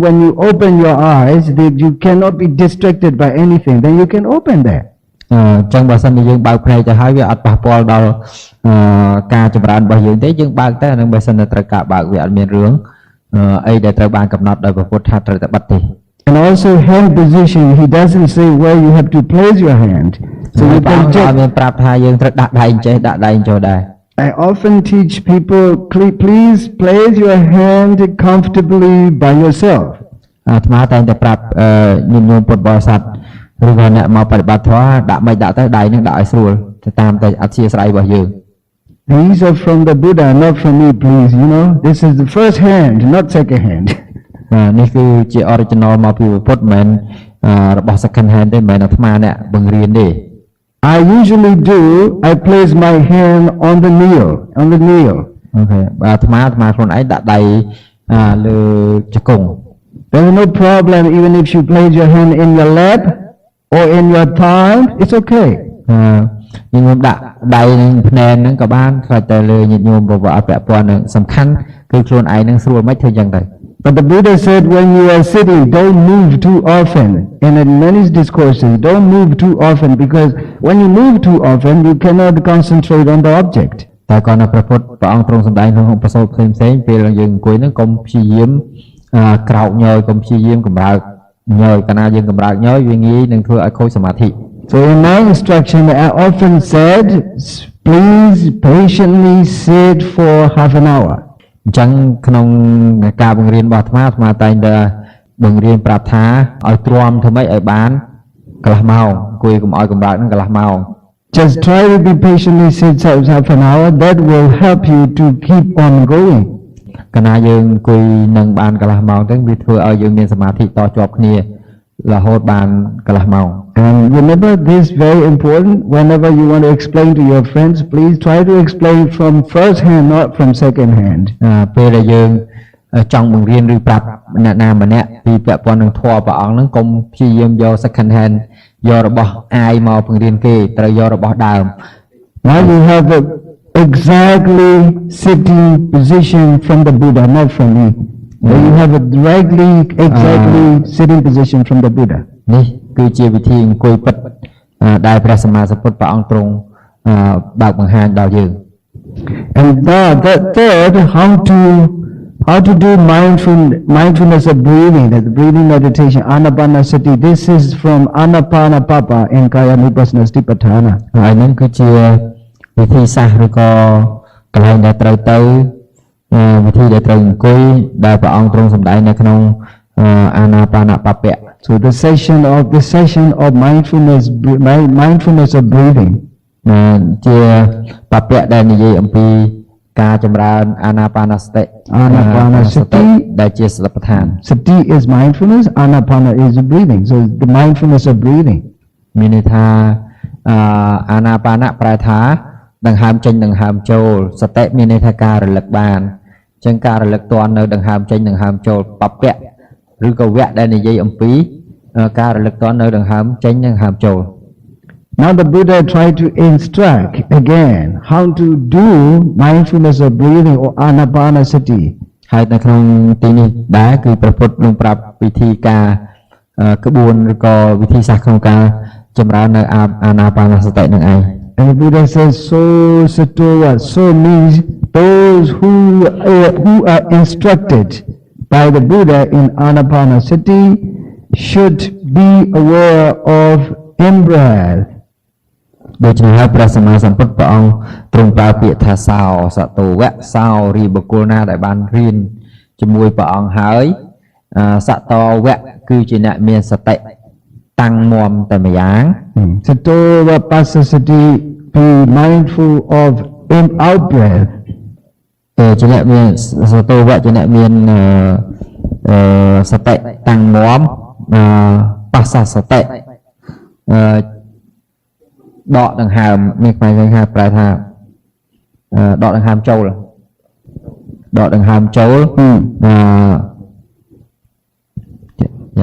when you open your eyes, that you cannot be distracted by anything. Then you can open that. ចឹងបើសិនជាយើងបើកភ្នែកទៅហើយវាអត់ប៉ះពាល់ដល់ការចម្រើនរបស់យើងទេយើងបើកតែនឹងបើសិនតែត្រូវការបើកវាអត់មានរឿងអីដែលត្រូវបានកំណត់ដោយព្រះពុទ្ធថាត្រូវតែបិទទេ And also hand position, he doesn't say where you have to place your hand. So you can check. មានប្រាប់ថាយើងត្រូវដាក់ដៃចេះដាក់ដៃចូលដែរ I often teach people, please place your hand comfortably by yourself. អាត្មាតែងតែប្រាប់ញាតិញោមពុទ្ធបរិស័ទឬក៏អ្នកមកបប្រតិបត្តិធម៌ដាក់មិនដាក់ទៅដៃនឹងដាក់ឲ្យស្រួលទៅតាមតែអធិស្ឋានរបស់យើង These are from the Buddha, not from me, please. This is the first hand, not second hand. នេះគឺជា original មកពីពុទ្ធមិនរបស់ second hand ទេមិនមែនអាត្មាអ្នកបង្រៀនទេ I usually do, I place my hand on the knee. អូខេបើអាត្មាខ្លួនឯងដាក់ដៃលើជង្គង់ There is no problem even if you place your hand in your lap or in your thigh, it's okay. ញាតិញោមដាក់ដៃនឹងភ្នែនហ្នឹងក៏បានខ្លាចតែលើញាតិញោមប្រវត្តិពាក់ព័ន្ធនឹងសំខាន់គឺខ្លួនឯងនឹងស្រួលមិនធ្វើយ៉ាងទៅ But the Buddha said when you are sitting, don't move too often. And in many discourses, don't move too often because when you move too often, you cannot concentrate on the object. តែក៏នៅព្រះពុទ្ធព្រះអង្គទ្រង់សម្ដែងក្នុងប្រសូតផ្សេងៗពេលយើងអង្គុយហ្នឹងកុំព្យាយាមក្រោកញយកុំព្យាយាមកម្រើកញយកាលណាយើងកម្រើកញយវាងាយនឹងធ្វើឲ្យខូចសមាធិ So in my instruction, I often said, please patiently sit for half an hour. អញ្ចឹងក្នុងការបង្រៀនរបស់អាត្មាតែងតែបង្រៀនប្រាប់ថាឲ្យទ្រាំធ្វើម៉េចឲ្យបានកន្លះម៉ោងអង្គុយកុំឲ្យកម្រើកហ្នឹងកន្លះម៉ោង Just try to be patiently sit half an hour. That will help you to keep on going. កាលណាយើងអង្គុយនឹងបានកន្លះម៉ោងទៅវាធ្វើឲ្យយើងមានសមាធិតជាប់គ្នារហូតបានកន្លះម៉ោង And remember this very important. Whenever you want to explain to your friends, please try to explain from first hand, not from second hand. ពេលដែលយើងចង់បង្រៀนឬប្រាប់អ្នកណាម្នាក់ពីពាក់ព័ន្ធនឹងធម៌ព្រះអង្គហ្នឹងកុំព្យាយាមយក second hand យករបស់អាយមកបង្រៀនគេត្រូវយករបស់ដើម Now you have the exactly sitting position from the Buddha, not from me. You have a exactly sitting position from the Buddha. នេះគឺជាវិធីអង្គុយពិតដែលព្រះសម្មាសម្ពុទ្ធព្រះអង្គទ្រង់បើកបង្ហាញដល់យើង And the third, how to do mindfulness of breathing, that breathing meditation, anapanasati. This is from Anapanapapa in Kayanupassana Satipatthana. ហើយហ្នឹងគឺជាវិធីសាស្ត្រឬក៏កន្លែងដែលត្រូវទៅវិធីដែលត្រូវអង្គុយដែលព្រះអង្គទ្រង់សម្ដែងនៅក្នុងអាណាបានបពៈ So the session of mindfulness of breathing. ជាបពៈដែលនិយាយអំពីការចម្រើនអាណាបានសតិដែលជាសតិប្បដ្ឋាន Sati is mindfulness, anapana is breathing. So the mindfulness of breathing. មានន័យថាអាណាបានប្រែថាដង្ហើមចេញដង្ហើមចូលសតិមានន័យថាការរលឹកបានអញ្ចឹងការរលឹកទាន់នៅដង្ហើមចេញដង្ហើមចូលបពៈឬក៏វៈដែលនិយាយអំពីការរលឹកទាន់នៅដង្ហើមចេញដង្ហើមចូល Now the Buddha tried to instruct again how to do mindfulness of breathing or anapanasati. ហើយនៅក្នុងទីនេះដែរគឺព្រះពុទ្ធនឹងប្រាប់វិធីការក្បួនឬក៏វិធីសាស្ត្រក្នុងការចម្រើននៅអាណាបានសតិនឹងឯង And the Buddha says, so satowa, so means those who are instructed by the Buddha in anapanasati should be aware of in-breath. ដូច្នេះហើយព្រះសម្មាសម្ពុទ្ធព្រះអង្គទ្រង់ប្រើពាក្យថាសោសតោវៈសោរីបុគ្គលណាដែលបានរៀនជាមួយព្រះអង្គហើយសតោវៈគឺជាអ្នកមានសតិ tăng muam tại mà giáng Sato Vapasasati, be mindful of in out breath. cho nên miền số tu vậy cho nên miền sate tăng muam pasa sate đọ đằng hàm miền phải cái hàm phải thà đọ đằng hàm châu là đọ đằng hàm châu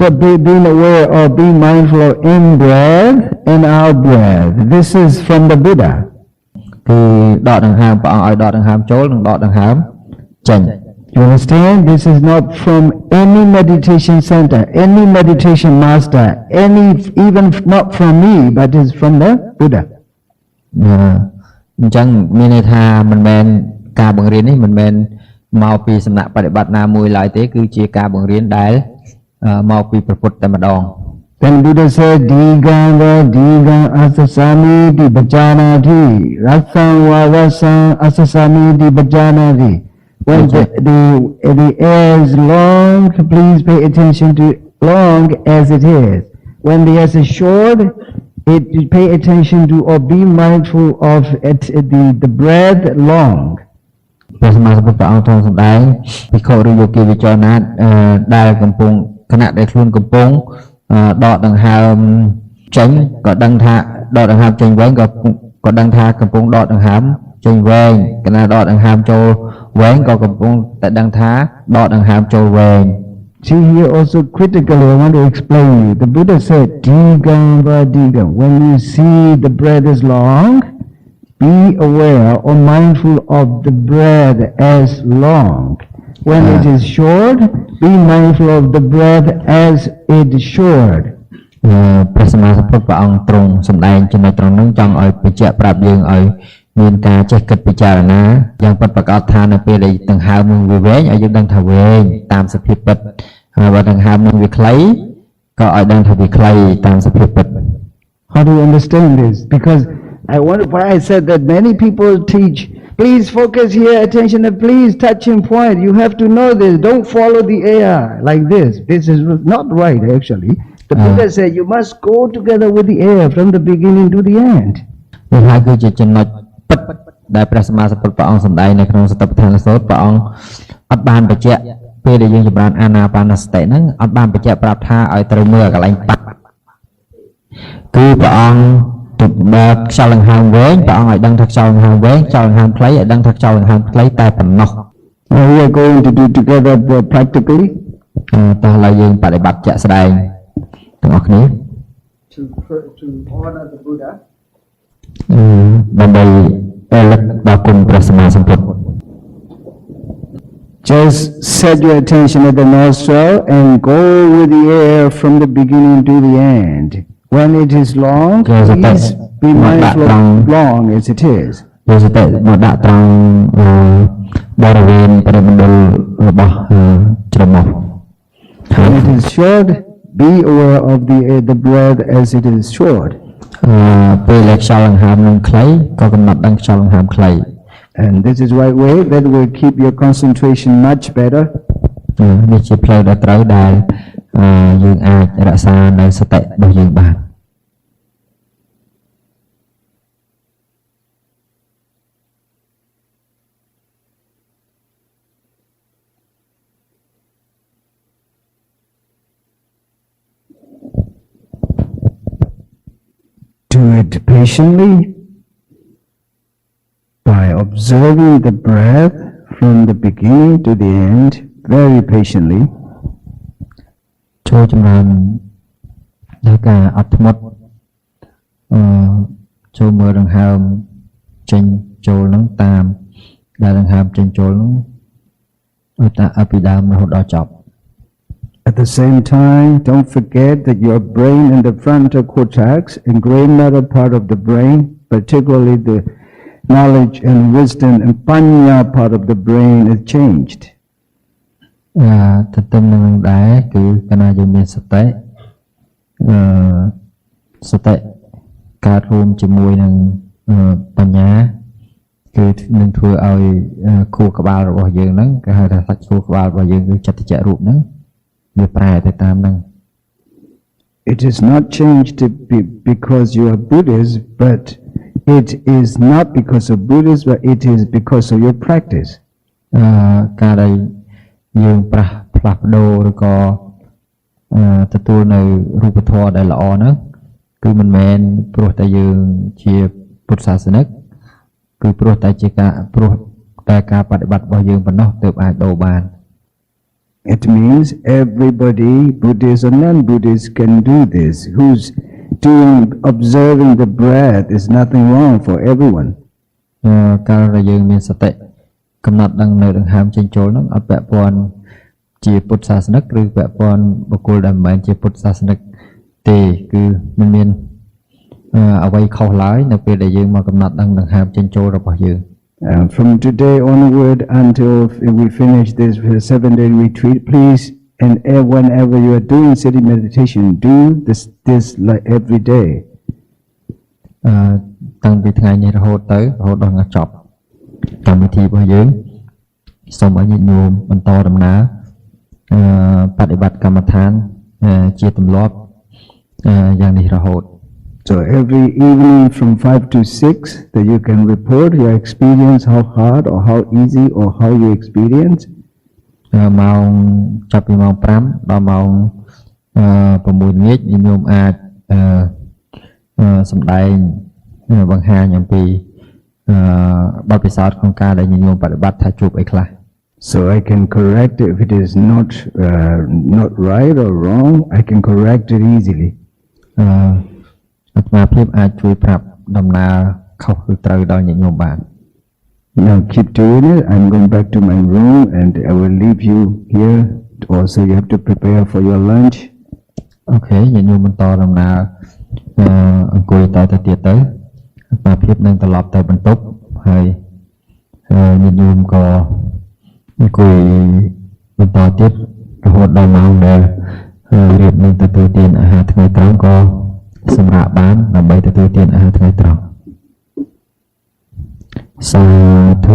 But being aware or being mindful of in breath and out breath. This is from the Buddha. thì đọ đằng hàm bảo ở đọ đằng hàm châu đằng đọ đằng hàm chỉnh. You understand? This is not from any meditation center, any meditation master, even not from me, but is from the Buddha. Chẳng mình tha mình men ca bằng riêng ấy mình men mau pi sầm nạp bài bát na mùi lại thế cứ chia ca bằng riêng đấy mau pi Phật tại mặt đòn. Then Buddha said, Diga asasami di bajana di rasang wavasang asasami di bajana di. When the air is long, please pay attention to long as it is. When the air is short, pay attention to or be mindful of the breath long. ព្រះសម្មាសម្ពុទ្ធព្រះអង្គទ្រង់សម្ដែងភិក្ខុឬយោគីវិចរណាដែលកំពុងខណៈដែលខ្លួនកំពុងដកដង្ហើមចេញក៏ដឹងថាដកដង្ហើមចេញវែងក៏ដឹងថាកំពុងដកដង្ហើមចេញវែងគណៈដកដង្ហើមចូលវែងក៏កំពុងតែដឹងថាដកដង្ហើមចូលវែង See here also critically I want to explain you. The Buddha said, Diga. When you see the breath is long, be aware or mindful of the breath as long. When it is short, be mindful of the breath as it is short. ព្រះសម្មាសម្ពុទ្ធព្រះអង្គទ្រង់សម្ដែងចំណុចត្រង់នោះចង់ឲ្យបញ្ជាក់ប្រាប់យើងឲ្យមានការចេះគិតពិចារណាយ៉ាងពិតប្រាកដថានៅពេលដែលដង្ហើមនឹងវាវែងឲ្យយើងដឹងថាវែងតាមសភាពពិតហើយបើដង្ហើមនឹងវាខ្លីក៏ឲ្យដឹងថាវាខ្លីតាមសភាពពិត How do you understand this? Because why I said that many people teach, please focus here, attention, and please touch and point. You have to know this. Don't follow the air like this. This is not right, actually. The Buddha said you must go together with the air from the beginning to the end. នេះហើយគឺជាចំណុចពិតដែលព្រះសម្មាសម្ពុទ្ធព្រះអង្គសម្ដែងនៅក្នុងសតិប្បដ្ឋានសូត្រព្រះអង្គអត់បានបញ្ជាក់ពេលដែលយើងចម្រើនអាណាបានសតិហ្នឹងអត់បានបញ្ជាក់ប្រាប់ថាឲ្យត្រូវមើលកន្លែងបាត់គឺព្រះអង្គទៅបើខ្យល់ដង្ហើមវែងព្រះអង្គឲ្យដឹងថាខ្យល់ដង្ហើមវែងខ្យល់ដង្ហើមខ្លីឲ្យដឹងថាខ្យល់ដង្ហើមខ្លីតែប៉ុណ្ណោះ Now we are going to do together practically. តោះឡើយយើងបដិបត្តិជាក់ស្ដែងទាំងអស់គ្នា To honor the Buddha. ដើម្បីរលឹកដល់គុណព្រះសម្មាសម្ពុទ្ធ Just set your attention at the nostril and go with the air from the beginning to the end. When it is long, please be mindful of long as it is. យកសតិមកដាក់ត្រង់បរិវេណបរិមណ្ឌលរបស់ច្រមុះ When it is short, be aware of the breath as it is short. ពេលដែលខ្យល់ដង្ហើមនឹងខ្លីក៏កំណត់ដឹងខ្យល់ដង្ហើមខ្លី And this is right way that will keep your concentration much better. នេះជាផ្លូវដ៏ត្រូវដែលយើងអាចរក្សានៅសតិរបស់យើងបាន Do it patiently by observing the breath from the beginning to the end very patiently. ចូលចម្រើនដោយការអត់ធ្មត់ចូលមើលដង្ហើមចេញចូលនឹងតាមដែលដង្ហើមចេញចូលនឹងឲ្យពីដើមរហូតដល់ចប់ At the same time, don't forget that your brain and the frontal cortex and gray matter part of the brain, particularly the knowledge and wisdom and panya part of the brain is changed. ទៅទៅនឹងដែរគឺកាលណាយើងមានសតិកើតរួមជាមួយនឹងបញ្ញាគឺនឹងធ្វើឲ្យខួរក្បាលរបស់យើងហ្នឹងគេហៅថាសាច់ខួរក្បាលរបស់យើងគឺចិត្តចៈរូបហ្នឹងវាប្រែទៅតាមហ្នឹង It is not changed because you are Buddhist, but it is not because of Buddhism, but it is because of your practice. ការដែលយើងផ្លាស់ប្ដូរឬក៏ទទួលនៅរូបធម៌ដែលល្អហ្នឹងគឺមិនមែនព្រោះតែយើងជាពុទ្ធសាសនិកគឺព្រោះតែការបដិបត្តិរបស់យើងប៉ុណ្ណោះទើបអាចដូរបាន It means everybody, Buddhist or non-Buddhist, can do this. Who's observing the breath is nothing wrong for everyone. កាលដែលយើងមានសតិកំណត់ដឹងនៅដង្ហើមចេញចូលហ្នឹងអត់ពាក់ព័ន្ធជាពុទ្ធសាសនិកឬពាក់ព័ន្ធបុគ្គលដែលមិនមែនជាពុទ្ធសាសនិកទេគឺមិនមានអ្វីខុសឡើយនៅពេលដែលយើងមកកំណត់ដឹងដង្ហើមចេញចូលរបស់យើង From today onward until we finish this 7-day retreat, please, and whenever you are doing sitting meditation, do this like every day. តាំងពីថ្ងៃនេះរហូតដល់ចប់កម្មវិធីរបស់យើងសូមឲ្យញាតិញោមបន្តដំណើរបដិបត្តិកម្មដ្ឋានជាទម្លាប់យ៉ាងនេះរហូត So every evening from 5 to 6 that you can report your experience, how hard or how easy or how you experience. ម៉ោងចាប់ពីម៉ោង5ដល់ម៉ោង6ល្ងាចញាតិញោមអាចសម្ដែងបង្ហាញអំពីបទពិសោធន៍ក្នុងការដែលញាតិញោមបដិបត្តិថាជួបអីខ្លះ So I can correct it if it is not right or wrong. I can correct it easily. អាត្មាភាពអាចជួយប្រាប់ដំណើរខុសឬត្រូវដល់ញាតិញោមបាន Now keep doing it. I'm going back to my room and I will leave you here. Also, you have to prepare for your lunch. អូខេញាតិញោមបន្តដំណើរអង្គុយតទៅទៀតទៅអាត្មាភាពនឹងត្រឡប់ទៅបន្ទប់ហើយញាតិញោមក៏អង្គុយបន្តទៀតរហូតដល់ម៉ោងដែលរៀបនឹងទទួលទានអាហារថ្ងៃត្រង់ក៏សម្រាប់បានដើម្បីទទួលទានអាហារថ្ងៃត្រង់សាធុ